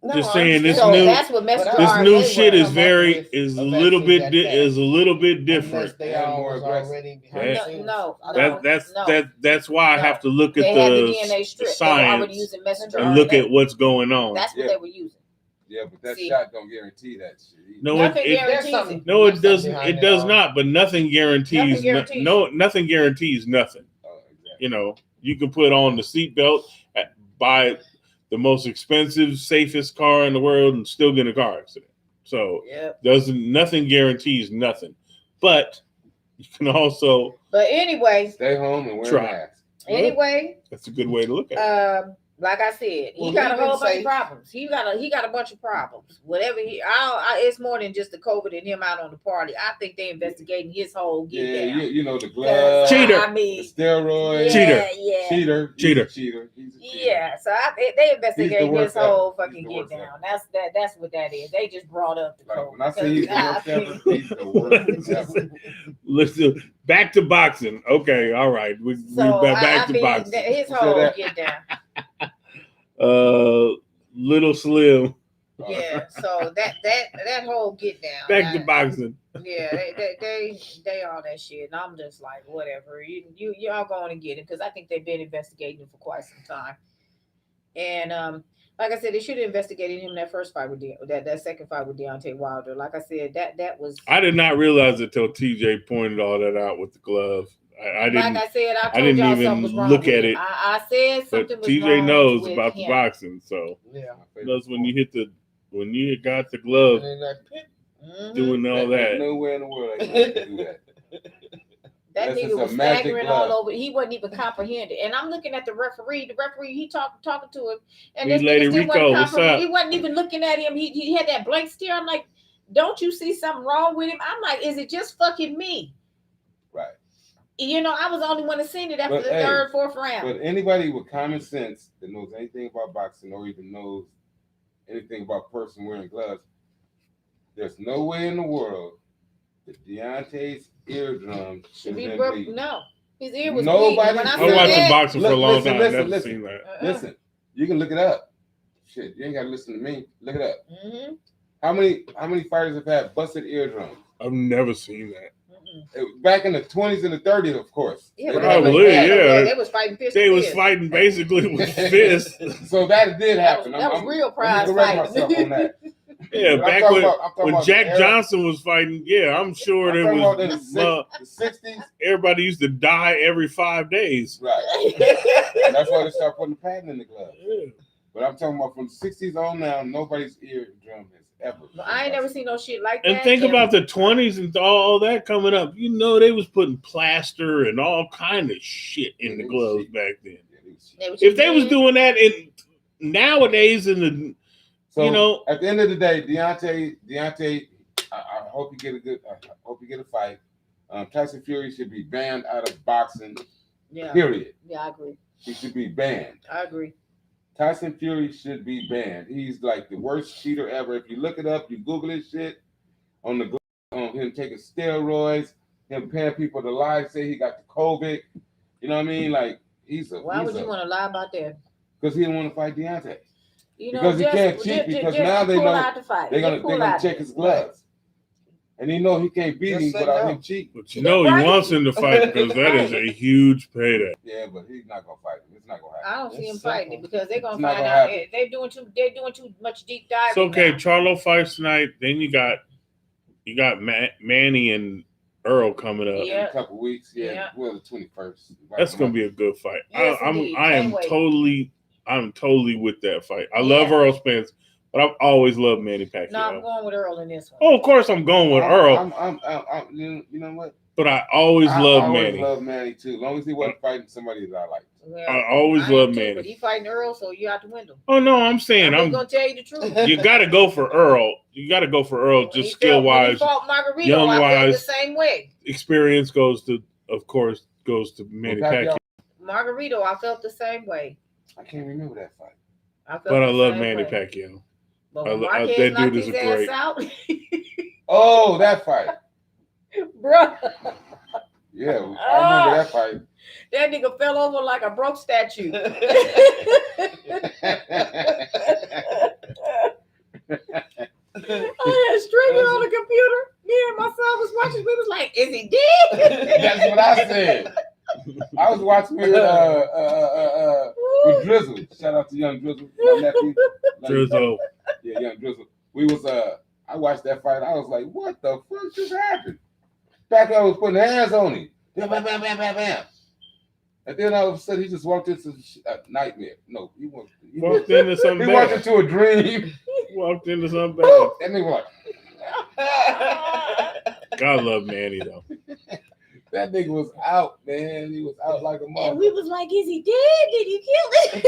No, Just I saying, this So new- that's what messenger But this RNA new was. shit is come up very with is a a little bit vaccine that is a little bit unless different. they And are more aggressive. already Yeah. behind the No, scenes. no, I no. don't- That's why I No. have to look at They had the the DNA strip. They were already science using messenger and look RNA. at what's going on. That's what Yeah. they were using. Yeah, but that See. shot don't guarantee that shit. either. No, Nothing it There's guarantees something- it. no, there's it something doesn't. behind It does all. not. But nothing guarantees. Nothing guarantees Nothing guarantees nothing. Oh, exactly. You know, you can put on the seatbelt, buy the most expensive, safest car in the world, and still get in a car accident. So Yep. nothing guarantees nothing. But you can also But anyway, Stay home and wear Try. a mask. that's a good way to look at it. like I said, he Well, got a we've been whole bunch of safe. problems. He got a bunch of problems. Whatever it's more than just the COVID and him out on the party. I think they investigating his whole get Yeah, down. you know the 'Cause, gloves, Cheater. I the mean, steroids, Cheater. Yeah. cheater, He's Cheater. a cheater. He's a cheater. Yeah, so they investigating worst his whole ever. fucking He's the get worst down. That's what that is. They just brought up the Like COVID. when I say he's the worst I mean, ever, he's the worst ever. Listen, back to boxing. Okay, all right. We're So back I to mean, boxing. his So whole that- get down. Little Slim. Yeah, so that whole get down. Back to I- boxing. Yeah, they all that shit, and I'm just like, whatever. Y'all going to get it because I think they've been investigating it for quite some time. And like I said, they should have investigated him that first fight with that second fight with Deontay Wilder. Like I said, that was. I did not realize it till TJ pointed all that out with the glove. I didn't. Like I said, I told I didn't y'all even something was wrong look with at him. it. I said But something was TJ wrong knows with about the him. boxing, so Yeah. knows when you got the glove And that pit. Mhm. doing all There's that. nowhere in the world I can do that. That Unless nigga it's a was magic staggering glove. all over. He wasn't even comprehending. And I'm looking at the referee. The referee, he talking to him, and Hey, this Lady nigga still Rico, wasn't what's up? He wasn't even looking at him. He had that blank stare. I'm like, don't you see something wrong with him? I'm like, is it just fucking me? Right. You know, I was the only one that seen it after But, the hey, third, fourth round. But anybody with common sense that knows anything about boxing or even knows anything about a person wearing gloves, there's no way in the world that Deontay's eardrum should He have been broke. bleeding. No, his ear was Nobody bleeding. When I I said said watched that, boxing for a Look, long listen, time. listen, Never listen. seen that. Listen, you can look it up. Shit, you ain't got to listen to me. Look it up. Mhm. How many fighters have had busted eardrums? I've never seen that. Back in the 20s and the 30s, of course. Yeah, They but had Probably, like that. yeah. They was fighting fist They to was fist. fighting basically with fists. So that did happen. That was real let prize me correct fighting. myself on that. Yeah, But I'm back talking when, about- I'm talking when about Jack the era. Johnson was fighting, yeah, I'm sure I'm there talking about was. the 60s. Everybody used to die every 5 days. Right. And that's why they start putting the padding in the glove. Yeah. But I'm talking about from the 60s on now, nobody's eardrum has ever. Well, I ain't never seen no shit like that. And think about the 20s and all that coming up. You know, they was putting plaster and all kind of shit in the gloves back then. If they was doing that in nowadays in the, So you know, at the end of the day, Deontay, I hope you get a good. I hope you get a fight. Tyson Fury should be banned out of boxing. Yeah, Period. yeah, I agree. He should be banned. I agree. Tyson Fury should be banned. He's like the worst cheater ever. If you look it up, you Google his shit on him taking steroids, him paying people to lie, say he got the COVID. You know what I mean? Like Why would you want to lie about that? Because he didn't want to fight Deontay. You know, Because he can't cheat because now they pull know out the fight. they're Just pull gonna out check it. his gloves, and he know he can't beat Just him say without no. him cheating. but you know, he wants him to fight because that is a huge payday. Yeah, but he's not gonna fight him. It's not gonna I happen. don't see him It's fighting it simple. because they're gonna It's not find gonna out happen. they're doing too much deep diving. It's okay. now. Charlo fights tonight. Then you got Manny and Earl coming up. Yeah. In a couple weeks. Yeah, Yeah. well, the 21st. That's gonna be a good fight. Yes, indeed. I am Can't wait. totally with that fight. I love Earl Spence, but I've always loved Manny Pacquiao. No, I'm going with Earl in this one. Oh, of course I'm going with Earl, You know what? but I always I love always Manny. love Manny too. As long as he wasn't fighting somebody that I liked. Well, I always am love too, Manny. But he fighting Earl, so you out the window. Oh no, I'm saying I'm gonna tell you the truth. you got to go for Earl. You got to go for Earl, When he just skill when he wise. fought Margarito, young I felt the wise. same way. Experience goes to Manny Pacquiao? Pacquiao. Margarito, I felt the same way. I can't remember that fight. I felt But I the love same Manny way. Pacquiao. But I when lo- Marquez that knocked dude is his a ass great- out, Oh, that fight. bro, Yeah, I remember that fight. that nigga fell over like a broke statue. I had streaming on the computer. Me and my son was watching. We was like, "Is he dead?" That's what I said. I was watching it with Drizzle. Shout out to Young Drizzle, my nephew. Drizzo. Yeah, Young Drizzle. We was I watched that fight. I was like, what the fuck just happened? Pacquiao was putting hands on him. Bam, bam, bam, bam, bam, bam. And then all of a sudden he just walked into a nightmare. No, he walked Walked into something he walked bad. into a dream. Walked into something bad. That nigga like, God love Manny though. that nigga was out, man. He was out like a And mother. we was like, "Is he dead? Did he kill it?"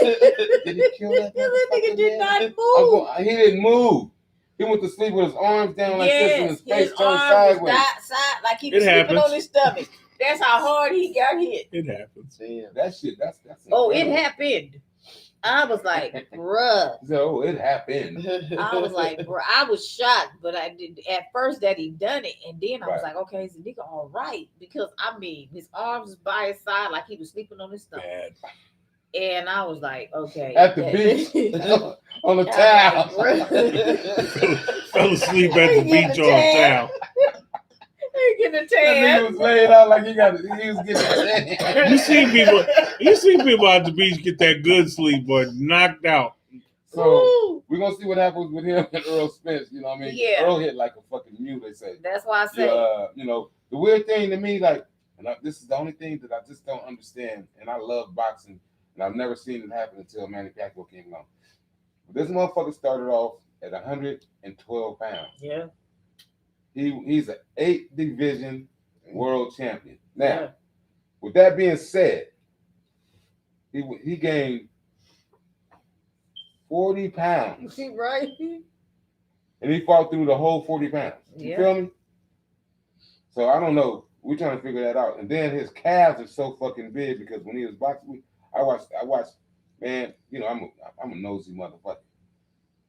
Did he kill that That nigga motherfucker, did man? not move. He didn't move. He went to sleep with his arms down like this and his face turned arm sideways. was side like he It was sleeping happens. on his stomach. That's how hard he got hit. It happens. Damn. That shit, that's Oh, it incredible. happened. I was like, bruh. He said, oh, it happened. I was like, bruh. I was shocked, but I did at first that he done it, and then I was Right. like, okay, is the nigga all right? Because I mean, his arms was by his side like he was sleeping on his stomach, Bad. and I was like, okay, At the beach, on the towel. Fell asleep at the He getting beach a on tan. town. He getting a He was laying out like he was getting. You see people at the beach get that good sleep, but knocked out. So we're gonna see what happens with him and Earl Spence. You know what I mean? Yeah. Earl hit like a fucking mule. They say. That's why I say. You know, the weird thing to me, like, this is the only thing that I just don't understand. And I love boxing, and I've never seen it happen until Manny Pacquiao came along. This motherfucker started off at 112 pounds. Yeah. He's an 8 division world champion. Now, with that being said, he gained 40 pounds. Right. And he fought through the whole 40 pounds. You feel me? So I don't know. We're trying to figure that out. And then his calves are so fucking big because when he was boxing, I watched, man, you know, I'm a nosy motherfucker.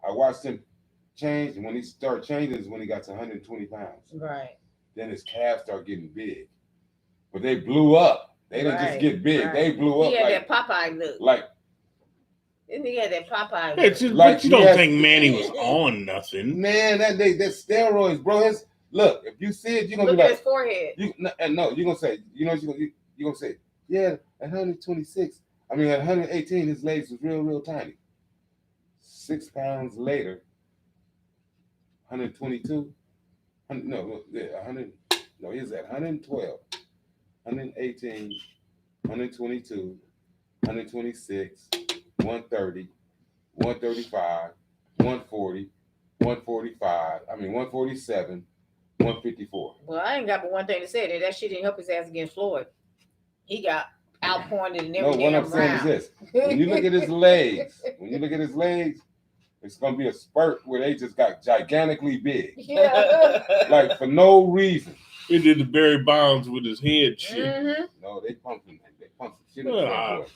I watched him change, and when he started changing is when he got to 120 pounds. Right. Then his calves start getting big. But they blew up. They didn't just get big. They blew up. He had that Popeye look. Like, and he had that Popeye look. But you don't think Manny was on nothing. Man, that's steroids, bro. Look, if you see it, you're gonna look be at like, his forehead. No, you're gonna say, you know, you're gonna say, yeah, at 126. I mean, at 118, his legs was real tiny. 6 pounds later, 122. He was at 112, 118, 122, 126, 130, 135, 140, 145. I mean, 147. 154. Well, I ain't got but one thing to say. That shit didn't help his ass against Floyd. He got outpointed and everything. No, what I'm saying is this. When you look at his legs, it's going to be a spurt where they just got gigantically big. Yeah. Like, for no reason. He did the Barry Bonds with his head shit. Mm-hmm. No, they pumped him. They pumped some shit. I don't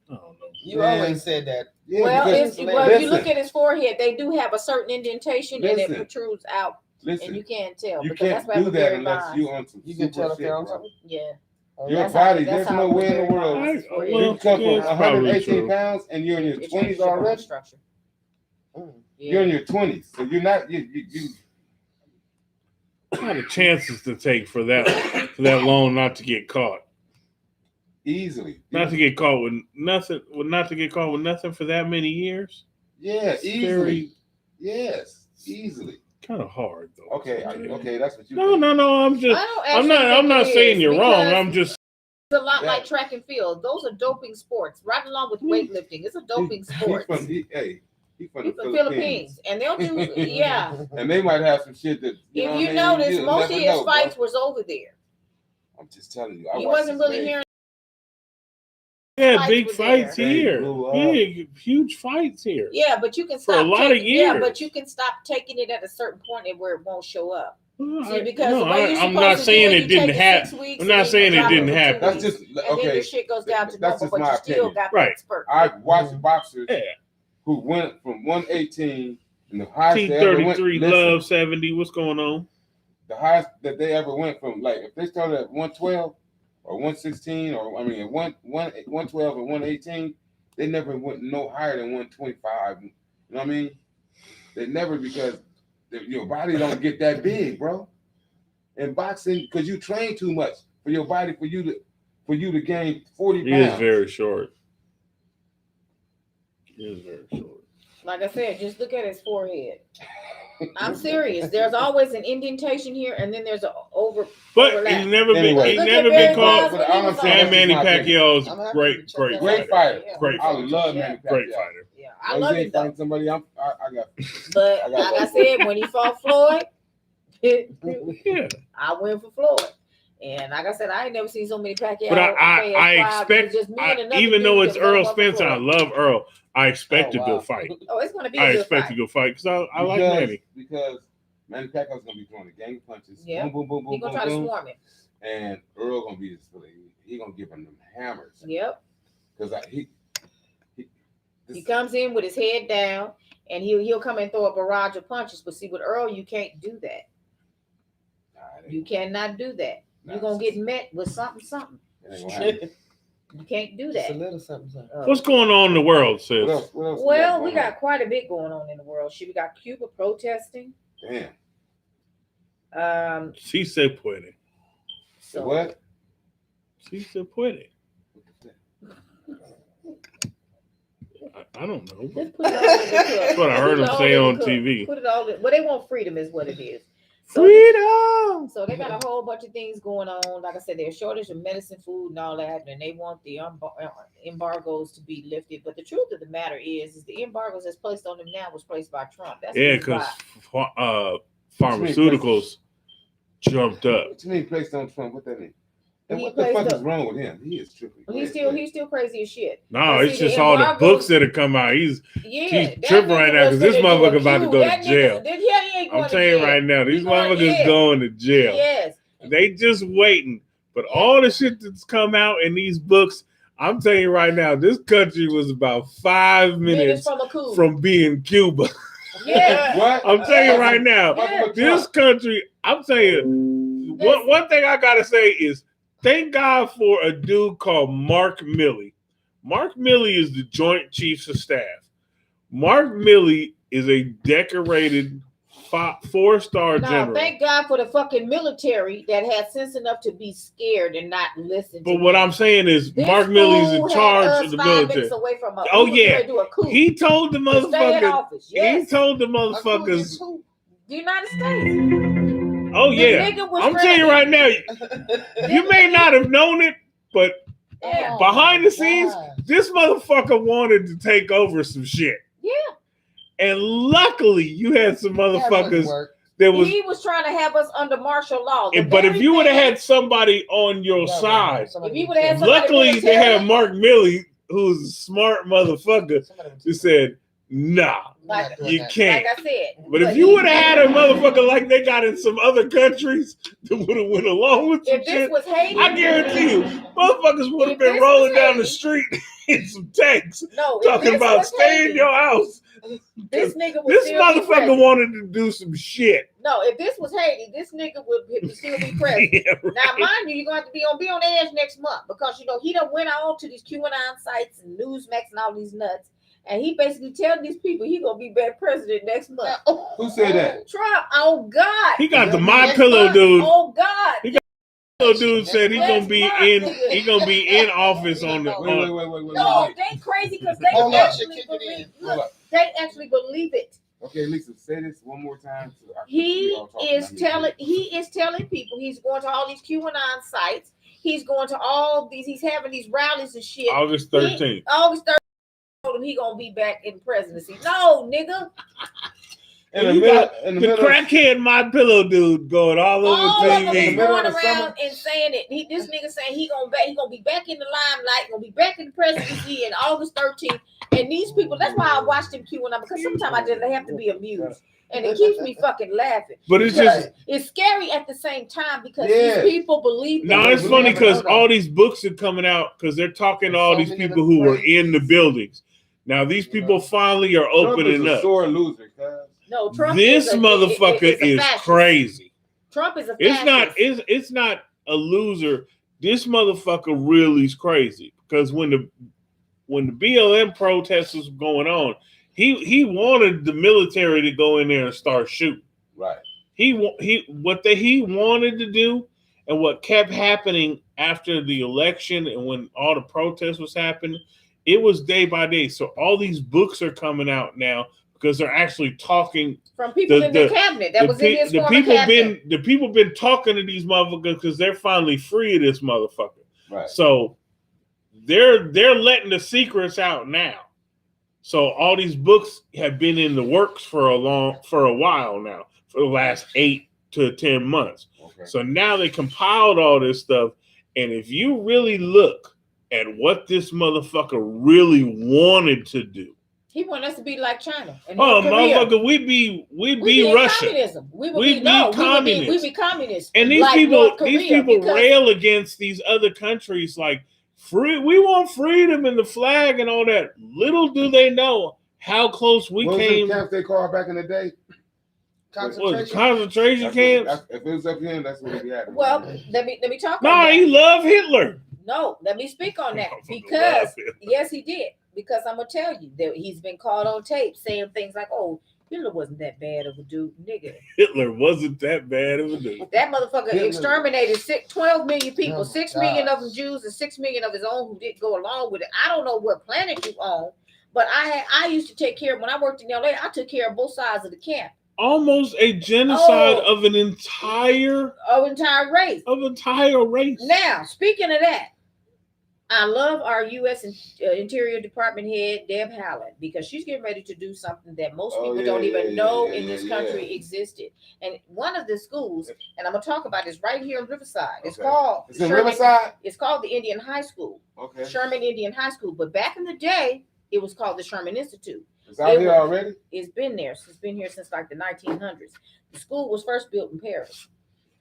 know. You always said that. Yeah, well, because, if you look at his forehead, they do have a certain indentation and it protrudes out. Listen, and you can't tell. You because can't that's why do that unless you on some You can tell if they're on bro. something. Yeah. Your body, there's no way in the world. You come from 118 pounds and you're in your 20s already. You're in your 20s, so you're not you. What are the chances to take for that long not to get caught? Easily. Not to get caught with nothing. Not to get caught with nothing for that many years. Yeah, easily. Yes, easily. Kind of hard though. Okay, that's what you. No. I'm not saying you're wrong. I'm just. It's a lot like track and field. Those are doping sports, right along with weightlifting. It's a doping sport. He's from the Philippines, and they'll do And they might have some shit that if you notice, most of his fights was over there. I'm just telling you, he wasn't really hearing. Yeah, big fights here. Big, huge fights here. Yeah, but you can stop for a lot of years. Yeah, but you can stop taking it at a certain point where it won't show up. See, because I'm not saying it didn't happen. I'm not saying it didn't happen. That's just okay. And then the shit goes down to that's normal, just but you still got that spurt. I've watched boxers who went from 118 and the highest they ever went. T33 Love 70. What's going on? The highest that they ever went from, like, if they started at 112 or 116, or I mean, at 112 and 118, they never went no higher than 125. You know what I mean? They never, because your body don't get that big, bro. In boxing, because you train too much for your body, for you to gain 40 pounds. He is very short. Like I said, just look at his forehead. I'm serious. There's always an indentation here, and then there's an overlap. He's never been caught. And Manny Pacquiao's great fighter. Great I love Manny Pacquiao. Great fighter. Yeah, I love it though. Somebody I got. But like I said, when he fought Floyd, yeah, I went for Floyd. And like I said, I ain't never seen so many Pacquiao. But I expect, even though it's Earl Spence, I love Earl. I expect to go fight. Oh, it's going to be. I expect to go fight because I like Manny. Because Manny Pacquiao's going to be throwing a gang of punches. Yeah. Boom, boom, boom, boom. He's going to try to swarm it. And Earl going to be just he going to give him them hammers. Yep. Because he comes in with his head down, and he'll come and throw a barrage of punches. But see, with Earl, you can't do that. You cannot do that. You're going to get met with something. You can't do that. It's a little something. What's going on in the world, sis? What else well, we got quite a bit going on in the world. We got Cuba protesting. Damn. Sí se puede. So What? She said, "Put it." I don't know. Just put it all in the cup. That's what I heard Put it him all say in the on cup. TV. Put it all in. Well, they want freedom, is what it is. So, Freedom. so they got a whole bunch of things going on. Like I said, there's a shortage of medicine, food, and all that, and they want the embargoes to be lifted. But the truth of the matter is the embargoes that's placed on them now was placed by Trump. That's Yeah, why. because pharmaceuticals jumped up. What you mean placed on Trump? What that mean? And He what the fuck placed is up- wrong with him? He is tripping. He's still crazy as shit. No, But it's see, the just all the embargoes- books that have come out. He's Yeah, tripping right now because this motherfucker about to go to jail. He ain't going I'm to telling you jail. right now, these He going to motherfuckers jail. going to jail. Yes. They just waiting. But all the shit that's come out in these books, I'm telling you right now, this country was about 5 minutes from a coup. from being Cuba. Yeah. What? I'm telling you right now, Yeah. this country, I'm telling you, one thing I gotta say is thank God for a dude called Mark Milley. Mark Milley is the Joint Chiefs of Staff. Mark Milley is a decorated 4-star No, general. thank God for the fucking military that had sense enough to be scared and not listen. But what I'm saying is This Mark Milley's in fool had charge us of the 5 military. minutes away from us. Oh, We was yeah. ready to do a coup. He told the To stay in motherfuckers. office. Yes. He told the motherfuckers. The United States. Oh The yeah, nigga was I'm telling you right ready. now. You may not have known it, but Yeah. behind the scenes, this motherfucker wanted to take over some shit. Yeah. And luckily, you had some motherfuckers that was. He was trying to have us under martial law. The But if very you would have thing- had somebody on your side, if you would have had somebody luckily they military- had Mark Milley, who's a smart motherfucker, who said, "Nah, like, you can't." Like I said. But if you would have had a motherfucker like they got in some other countries that would have went along with some if this shit, was Haiti, I guarantee you, motherfuckers would have If been this rolling was down the Haiti- street in some tanks no, if talking this about was stay in Haiti, your house. This nigga would This still be motherfucker president. wanted to do some shit. No, if this was Haiti, this nigga would still be president. Yeah, right. Now, mind you, you're going to have to be on edge next month because you know he done went on to these QAnon sites and Newsmax and all these nuts, and he basically telling these people he gonna be back president next month. Who said that? Trump. Oh God. He got the Yeah, My next Pillow month. dude. Oh God. Pillow dude said he gonna be Next in. month, He gonna be in office on the. Wait, On, No, wait. they crazy because they Hold on, actually shit, kick it believe. Hold Look, up. they actually believe it. Okay, Lisa, say this one more time. So He we all talking is about here. telling people he's going to all these QAnon sites. He's going to all these. He's having these rallies and shit. August 13th. August 13th. Told him he gonna be back in presidency. No, nigga. In the You middle, got in the the middle. crackhead My Pillow dude going all over All of them is the TV. middle going of the around summer. and saying it. This nigga saying he gonna be back in the limelight, gonna be back in the presidency in August 13th. And these people, that's why I watch them QAnon because sometimes I just have to be amused. And it keeps me fucking laughing. But it's Because just it's scary at the same time because Yeah. these people believe no, that. it's funny because all these books are coming out because they're talking to all these people who were in the buildings. Now these people finally are Trump is opening a up. sore loser, cuz. No, Trump This is a- motherfucker is a is fascist. crazy. Trump is a It's not. fascist. It's not a loser. This motherfucker really is crazy because when the BLM protests was going on, he wanted the military to go in there and start shooting. Right. He wanted to do, and what kept happening after the election and when all the protests was happening, it was day by day. So all these books are coming out now because they're actually talking. From people the- in the cabinet that was in his former cabinet. The people been talking to these motherfuckers because they're finally free of this motherfucker. Right. So they're letting the secrets out now. So all these books have been in the works for a while now, for the last 8 to 10 months. Okay. So now they compiled all this stuff, and if you really look at what this motherfucker really wanted to do, He wanted us to be like China. And oh North Korea. motherfucker, we'd be in Russia. communism. We'd be communist. We'd be communists. And these like people North Korea, because- rail against these other countries like we want freedom and the flag and all that. Little do they know how close we What was came. the camps they called back in the day? Concentration camps. If it was up to him, that's what he had. Well, let me talk on No, that. he loved Hitler. No, let me speak on that Motherfucker because loved Hitler. yes, he did. Because I'm gonna tell you that he's been caught on tape saying things like, "Oh, Hitler wasn't that bad of a dude, nigga. Hitler wasn't that bad of a dude. That motherfucker Hitler- exterminated 12 million people. Oh, 6 million of them gosh. Jews and 6 million of his own who didn't go along with it. I don't know what planet you on, but I used to take care of, when I worked in LA, I took care of both sides of the camp. Almost a genocide Oh. of an entire Entire race. race. Now, speaking of that, I love our U.S. Interior Department head, Deb Haaland, because she's getting ready to do something that most Oh, people yeah, don't even yeah, know yeah, in this yeah, country yeah. existed. And one of the schools, and I'm gonna talk about this right here in Riverside. It's Okay. called It's in Sherman- Riverside? It's called the Indian High School, Okay. Sherman Indian High School. But back in the day, it was called the Sherman Institute. It's out It here was- already? It's been there. It's been here since like the 1900s. The school was first built in Paris.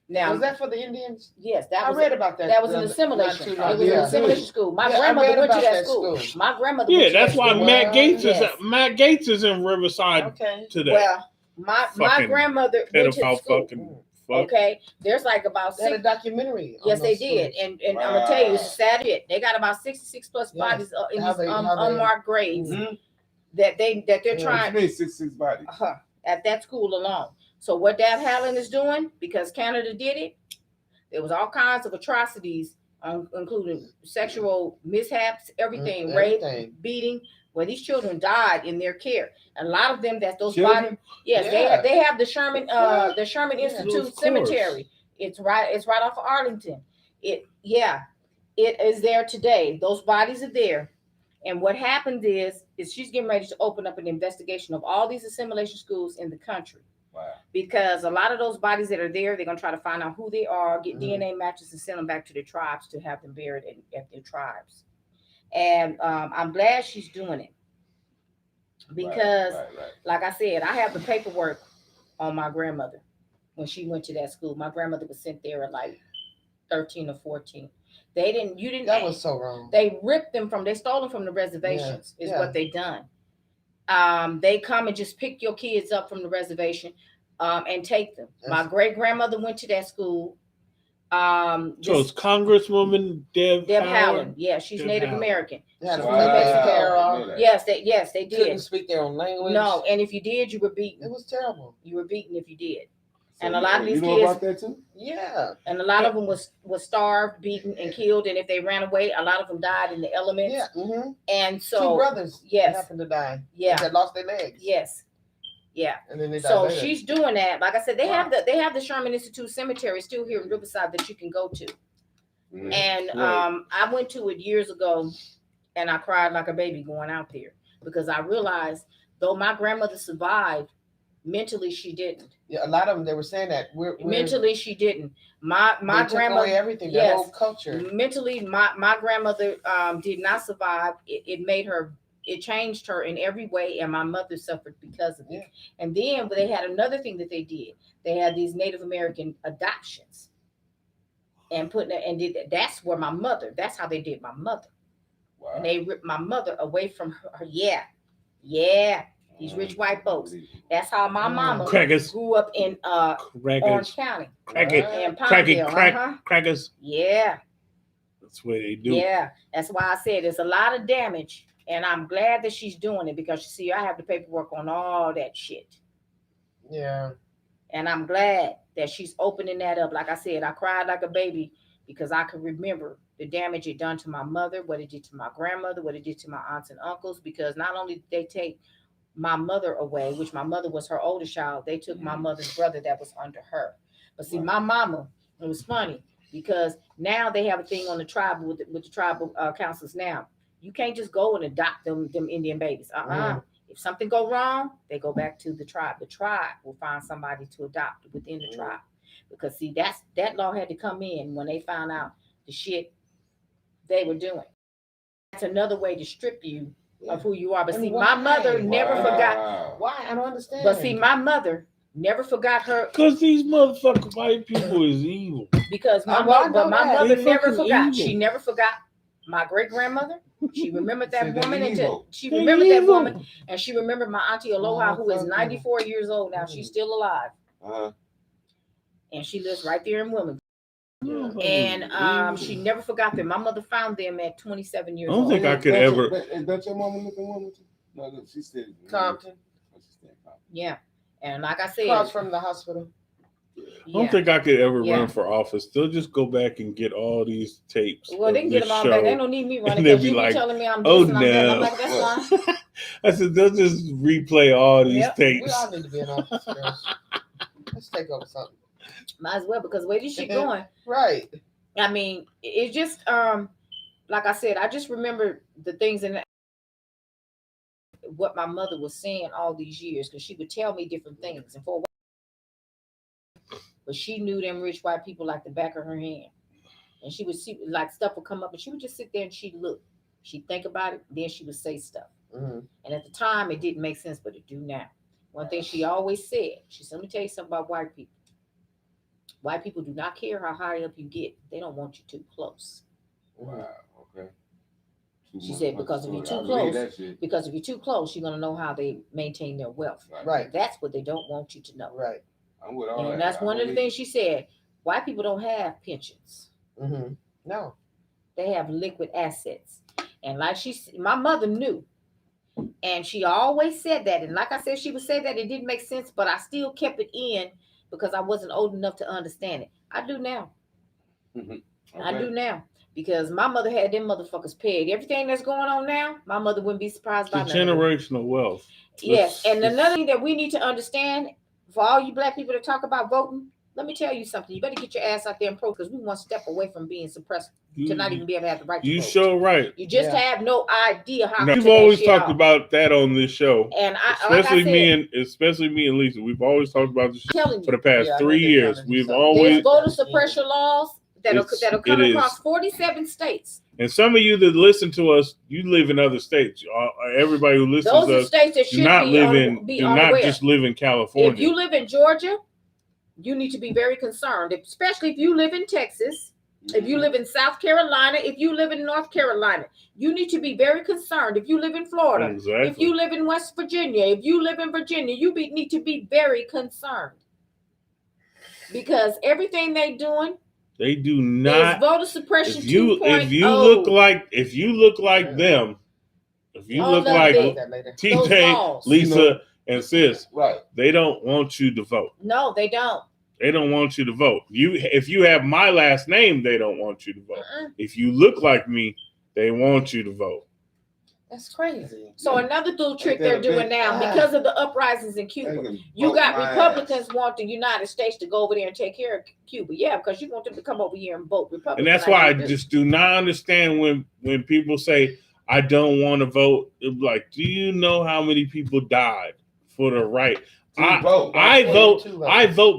Now, Was that for the Indians? yes, that I was read about that. that was an not assimilation. too It long was an ago. assimilation school. My Yeah, I grandmother read went to about that that school. school. My grandmother Yeah, went to that's that why school. Yes. Matt Gates is in Riverside Okay. today. Well, my Fucking grandmother went to the Pedophile school. fucking fuck. Okay, there's like about They had a 6. documentary. on Yes, they those did, schools. and I'm gonna tell you, it's Wow. sad. They got about 66 plus Yeah. bodies in How these they- how they- unmarked graves Mhm. that they're Yeah. What trying you mean 66 bodies? at that school alone. So what Dab Haaland is doing, because Canada did it, there was all kinds of atrocities, including sexual mishaps, everything, rape, everything. beating, where these children died in their care. A lot of them those Children? bodies, yes, Yeah. they have the Sherman Yeah, Institute of course. Cemetery. It's right off of Arlington. It is there today. Those bodies are there. And what happened is she's getting ready to open up an investigation of all these assimilation schools in the country. Wow. Because a lot of those bodies that are there, they're gonna try to find out who they are, get Mhm. DNA matches, and send them back to their tribes to have them buried at their tribes. And I'm glad she's doing it because, Right. like I said, I have the paperwork on my grandmother when she went to that school. My grandmother was sent there at like 13 or 14. You didn't. That was so wrong. They ripped them they stole them from the reservations, is yeah. what they done. They come and just pick your kids up from the reservation and take them. My That's- great grandmother went to that school. So it's Congresswoman Deb Deb Howard. Haaland. Yeah, she's Deb Native Haaland. American. They had a Wow. female I terror. knew that. Yes, they Couldn't did. speak their own language. No, and if you did, you were It beaten. was terrible. You were beaten if you did. So And a lot of these you know kids- about that too? Yeah. And a lot of them was starved, beaten, and killed. And if they ran away, a lot of them died in the elements. Yeah. Mm-hmm. And Two so, brothers yes. happened to die. yeah, They lost their legs. yes, yeah. And then they died. So later. she's doing that. Like I said, they Wow. have the Sherman Institute Cemetery still here in Riverside that you can go to. Mhm. And Right. I went to it years ago, and I cried like a baby going out there because I realized though my grandmother survived, mentally she didn't. Yeah, a lot of them they were saying that we're Mentally she didn't. My they took grandmother. away everything, the yes. whole culture. Mentally, my grandmother did not survive. It made her. It changed her in every way, and my mother suffered because of it. Yeah. And then they had another thing that they did. They had these Native American adoptions, and that's where my mother. That's how they did my mother. Wow. And they ripped my mother away from her. Yeah. These rich white folks. That's how my mama Crackers. grew up in Orange Crackers. County Crackers. and Cracky Pineville. crack. Crackers. Yeah. That's what they do. Yeah, that's why I said there's a lot of damage, and I'm glad that she's doing it because you see, I have the paperwork on all that shit, Yeah. and I'm glad that she's opening that up. Like I said, I cried like a baby because I could remember the damage it done to my mother, what it did to my grandmother, what it did to my aunts and uncles. Because not only did they take my mother away, which my mother was her oldest child, they took my mother's brother that was under her. But see, my mama, it was funny. Because now they have a thing on the tribe with the tribal councils now. You can't just go and adopt them Indian babies. If something go wrong, they go back to the tribe. The tribe will find somebody to adopt within the tribe. Because see, that law had to come in when they found out the shit they were doing. That's another way to strip you of who you are. But And see, why? my mother never forgot. Wow. Why? I don't understand. But see, my mother never forgot her Because these motherfucking white people is evil. because my well, I mother, know my that. mother They never fucking forgot. evil. She never forgot my great grandmother. She remembered that Said they woman evil. she They remembered that evil. woman, and she remembered my auntie Aloha, who is Motherfucker. 94 years old now. She's still alive, and she lives right there in Wilmington. And she never forgot them. My mother found them at 27 years I don't old. think I could ever. Don't your mama live in Wilmington? No, she said. Compton. Yeah. And like I said, Across from the hospital. I yeah. don't think I could ever Yeah. run for office. They'll just go back and get all these tapes. Well, they of can get this them all show. back. They don't need me running And they'll because be you like, be telling me I'm "Oh, this and I'm that. And I'm no." like, that's fine. I said they'll just replay all these Yep. We tapes. all need to be in office, girls. Let's take over something. Might as well, because the way this shit going, Right. I mean, it's just like I said, I just remember the things in what my mother was saying all these years, because she would tell me different things, and but she knew them rich white people like the back of her hand, and she would see like stuff would come up, and she would just sit there and she'd look, she'd think about it, then she would say stuff, and at the time it didn't make sense, but it do now. One thing she always said, she said, "Let me tell you something about white people. White people do not care how high up you get; they don't want you too close." Wow. Okay. She said, because if you're too close, because if you're too close, you're gonna know how they maintain their wealth. Right. That's what they don't want you to know. Right. I'm with all And that. that's one of the things she said. White people don't have pensions; No. they have liquid assets. And like my mother knew, and she always said that. And like I said, she would say that it didn't make sense, but I still kept it in because I wasn't old enough to understand it. I do now. Okay. I do now. Because my mother had them motherfuckers pegged. Everything that's going on now, my mother wouldn't be surprised by It's none of it. generational wealth. Yes, and another thing that we need to understand, for all you black people that talk about voting, let me tell you something. You better get your ass out there and pro, because we one step away from being suppressed to not even be able to have the right to You vote. sure right. You just have no idea how. We've always talked about that on this show, and especially me and Lisa. We've always talked about this for the past 3 years. We've always there's voter suppression laws that'll come across 47 states. And some of you that listen to us, you live in other states. Everybody who listens Those to are us states that should not just live in California. If you live in Georgia, you need to be very concerned, especially if you live in Texas, if you live in South Carolina, if you live in North Carolina, you need to be very concerned. If you live in Florida, if you live in West Virginia, if you live in Virginia, need to be very concerned, because everything they're doing, they do not voter suppression. If you look like them, if you look like TJ, Lisa, and Sis, right? They don't want you to vote. No, they don't. They don't want you to vote. If you have my last name, they don't want you to vote. If you look like me, they want you to vote. That's crazy. So another little trick they're doing now, because of the uprisings in Cuba, you got Republicans want the United States to go over there and take care of Cuba. Yeah, because you want them to come over here and vote Republican. And that's why I just do not understand when people say, I don't want to vote. Like, do you know how many people died for the right? I vote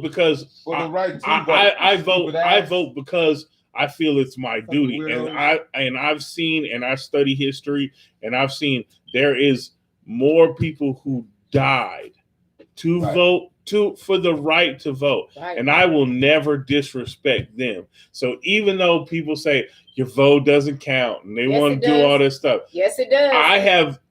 because for the right I vote because I feel it's my duty, and I've seen, and I study history, and I've seen there is more people who died to vote for the right to vote, and I will never disrespect them. So even though people say your vote doesn't count and they want to do all this stuff, yes, it does.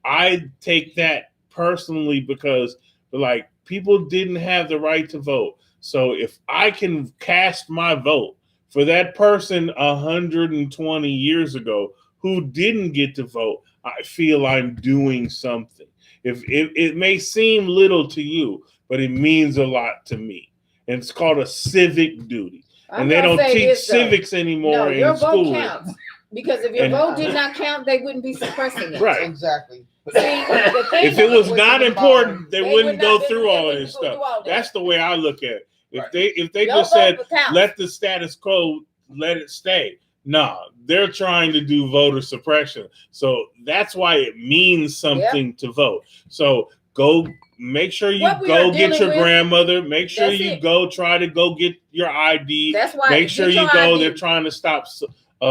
I take that personally because like people didn't have the right to vote. So if I can cast my vote for that person 120 years ago who didn't get to vote, I feel I'm doing something. If it may seem little to you, but it means a lot to me. And it's called a civic duty. And they don't teach civics anymore in school. Vote counts. Because if your vote did not count, they wouldn't be suppressing it. Right. Exactly. See, if it was not important, they wouldn't go through all of this stuff. That's the way I look at it. If they just said, let the status quo, let it stay. No, they're trying to do voter suppression. So that's why it means something to vote. So go make sure you go get your grandmother. Make sure you go try to go get your ID. That's why. Make sure you go. They're trying to stop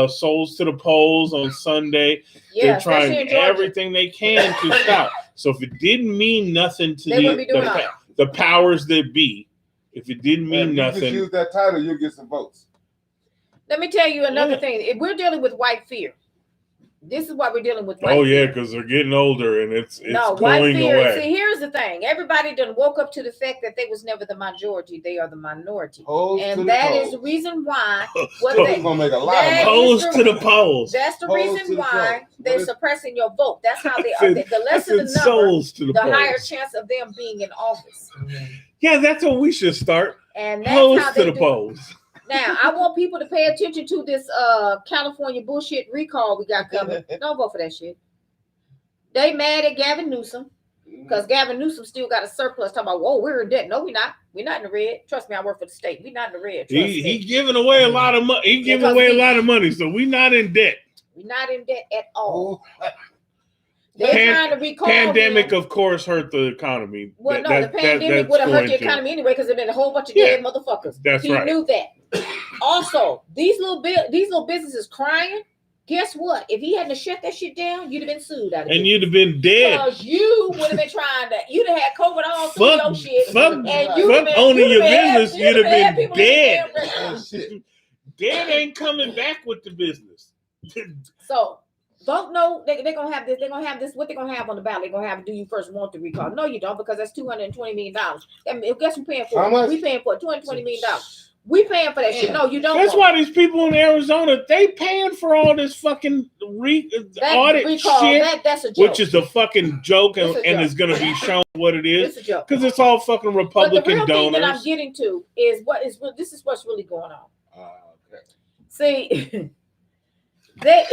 souls to the polls on Sunday. They're trying everything they can to stop. So if it didn't mean nothing to the powers that be, if it didn't mean nothing, you use that title, you'll get some votes. Let me tell you another thing. If we're dealing with white fear, this is why we're dealing with white fear. because they're getting older and it's white going fear. away. See, here's the thing. Everybody done woke up to the fact that they was never the majority. They are the minority. Hoes to And the that is the polls. reason why. So What we're they, gonna make a lot that of money. Polls is to the polls. That's the Polls to reason the why polls. they're What is- suppressing your vote. That's how they I are. said- The I lesser the said number, souls to the the higher polls. chance of them being in office. Yeah, that's what we should start. And that's Polls how to they the do. polls. Now, I want people to pay attention to this California bullshit recall we got coming. Don't vote for that shit. They mad at Gavin Newsom because Gavin Newsom still got a surplus. Talking about, whoa, we're in debt. No, we're not. We're not in the red. Trust me, I work for the state. We're not in the red. Trust He me. giving away a lot of money. He giving Because away a he- lot of money, so we not in debt. We're not in debt at all. Oh, They're trying to recall Pandemic, him. of course, hurt the economy. Well, That- no, that- the pandemic that's would have hurt going the to. economy anyway because there've been a whole bunch of Yeah, dead motherfuckers. that's He right. knew that. Also, these little businesses crying. Guess what? If he hadn't have shut that shit down, you'd have been sued out of And it. you'd have been dead. Because you would have been trying to, you'd have had COVID all through Fuck, your shit. fuck, and fuck you'd have been, owning your had- business, you'd have had been people in the dead. damn restaurant. oh, shit. Dead ain't coming back with the business. So vote no. They're gonna have this. They're gonna have this. What they're gonna have on the ballot? They're gonna have. Do you first want the recall? No, you don't, because that's $220 million. I mean, guess who paying for How it? much? We paying for it. $220 million. We paying for that shit. No, you don't. That's want why these people in Arizona, they paying for all this fucking that audit recall. shit, That's a joke. which is a fucking joke, and, It's a and joke. it's going to be shown what it is. It's a joke. Because it's all fucking But the Republican real thing that I'm donors. getting to is this is what's really going on. Okay. See, they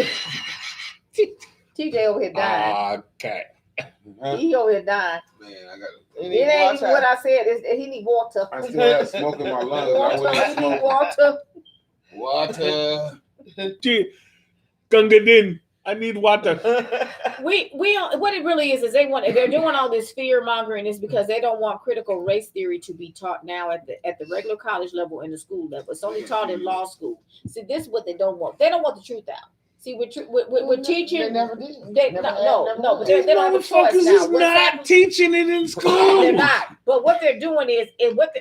TJ over here dying. Okay. Huh? He over here dying. Man, I got. It ain't even what I said. He need water. I still have smoke in my lungs. I Water. wouldn't He need smoke. water. Water. Gee, Gungadin, I need water. We what it really is they're doing all this fear mongering is because they don't want critical race theory to be taught now at the regular college level and the school level. It's only taught in law school. See, this is what they don't want. They don't want the truth out. See, we're teaching. They never did. They, Never no, had, no, never no, will. but they don't have a choice Motherfuckers now. is What's not happening- teaching it in school. They're not. But what they're doing is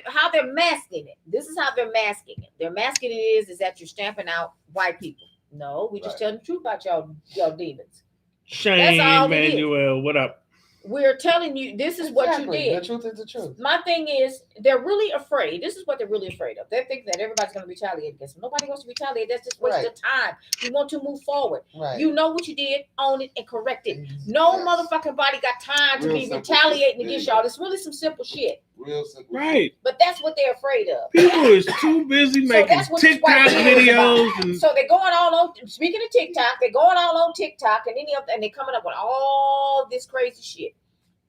how they're masking it. This is how they're masking it. They're masking it is that you're stamping out white people. No, we just Right. telling the truth about y'all demons. Shane That's all it is. Manuel, what up? We're telling you this is what you Exactly. did. The truth is the truth. My thing is, they're really afraid. This is what they're really afraid of. They think that everybody's going to retaliate against them. Nobody wants to retaliate. That's just waste of time. We want to move forward. Right. You know what you did, own it, and correct it. No Yes. motherfucking body got time to Real be simple retaliating shit. against There you y'all. It's really some simple shit. Real simple. Right. But that's what they're afraid of. People is too busy So making that's what this TikTok white man is videos about. and So they're going all on. Speaking of TikTok, they're going all on TikTok, and they're coming up with all this crazy shit.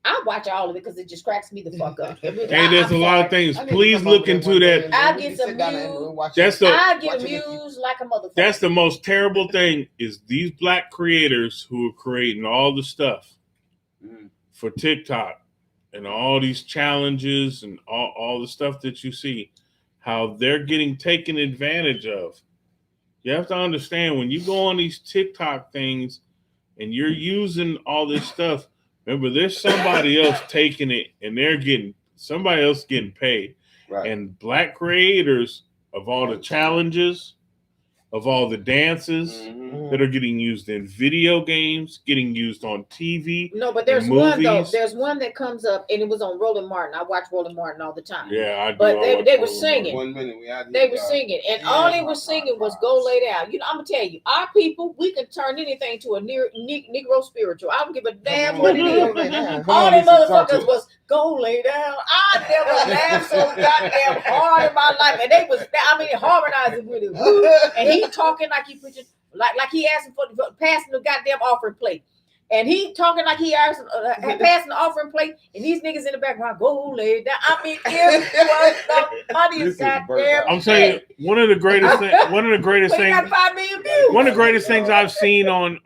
I watch all of it because it just cracks me the fuck up. hey, there's a lot of things. I need to Please come over look there into one day that. and I we get can some sit down and news. watch That's it. the I get Watch it. amused like a motherfucker. That's the most terrible thing is these black creators who are creating all the stuff Mm. for TikTok and all these challenges and all the stuff that you see, how they're getting taken advantage of. You have to understand when you go on these TikTok things and you're using all this stuff, remember there's somebody else taking it and somebody else getting paid. Right. And black creators of all the challenges, of all the dances Mhm. that are getting used in video games, getting used on TV. No, but there's one though. movies. There's one that comes up, and it was on Roland Martin. I watch Roland Martin all the time. Yeah, I do. But all they that were for singing. 1 minute. We out They here, were y'all. singing, and Yeah, all they were singing was "Go Lay Down." You know, I'm gonna tell you, our people, we can turn anything to a Negro spiritual. I don't give a damn what it Go is. lay down. Come All on, them Lisa, talk to motherfuckers us. was "Go Lay Down." I never laughed so goddamn hard in my life, and they was, harmonizing with him. And he talking like he preaching, like he asking for passing the goddamn offering plate. And he talking like he asking, passing the offering plate, and these niggas in the background go lay down. I mean, it was the funniest This is goddamn bird. I'm telling you, one of the greatest things. But he got 5 million views. One of the greatest things I've seen on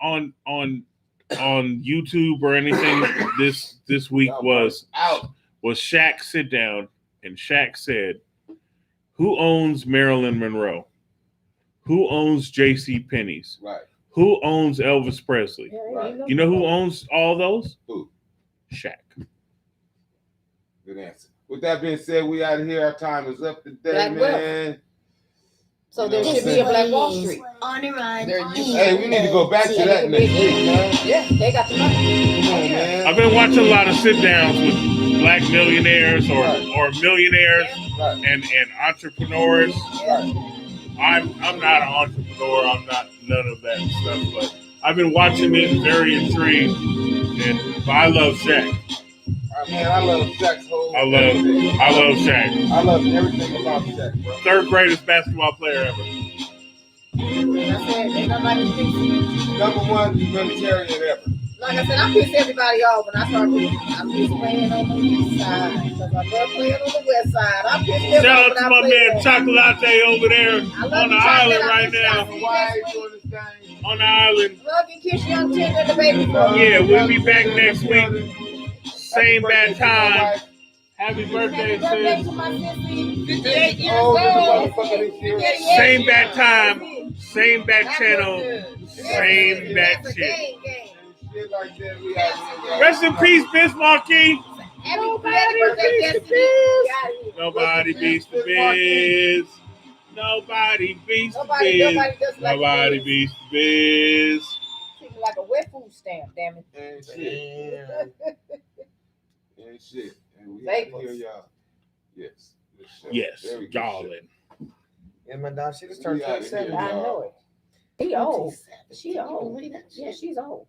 YouTube or anything this week Y'all was out. Shaq sit down, and Shaq said, "Who owns Marilyn Monroe? Who owns J.C. Penney's? Right. Who owns Elvis Presley? Right. You know who owns all those? Who? Shaq." Good answer. With that being said, we out of here. Our time is up today, Black man. So You there know should what be a I'm Black Wall Street. On the run. There you go. Hey, we need to go back to that next week, man. Yeah, they got the money. Come on, man. I've been watching a lot of sit downs with black millionaires or millionaires Right. and entrepreneurs. Right. I'm not an entrepreneur. I'm not none of that stuff. But I've been watching it, very intrigued, but I love Shaq. Man, I love Shaq's whole. I love Shaq. I love everything about Shaq, bro. Third greatest basketball player ever. I said, ain't nobody fix it. Number one humanitarian ever. Like I said, I piss everybody off when I start pissing. I piss playing on the east side. Because I love playing on the west side. I piss everybody Shout out when to I my play man that. Chocolate over there I love on the you, island Chocolate. right I now. miss Why are you doing this thing? On the island. Love you, kiss young Tender and the baby boy. Yeah, we'll be back next week. Same bad time. Happy birthday, Happy birthday sis. to my sissy. 58 years Oh, this old. motherfucker this year. 58. Same bad time. Same bad channel. Same bad That's a shit. game. Shit like that, we out here. Rest in peace, Bismarcky. Happy birthday, Destiny. Nobody beats the biz. Nobody beats the Nobody biz. does like Nobody this. beats the biz. Treat me like a wet food stamp, damn it. And shit. And shit. And we out Staples. here, y'all. Yes. Yes, Very good darling. Yeah, my dog, she just turned We outta here, 27. I know it. She old. 27. She old. Yeah, she's old.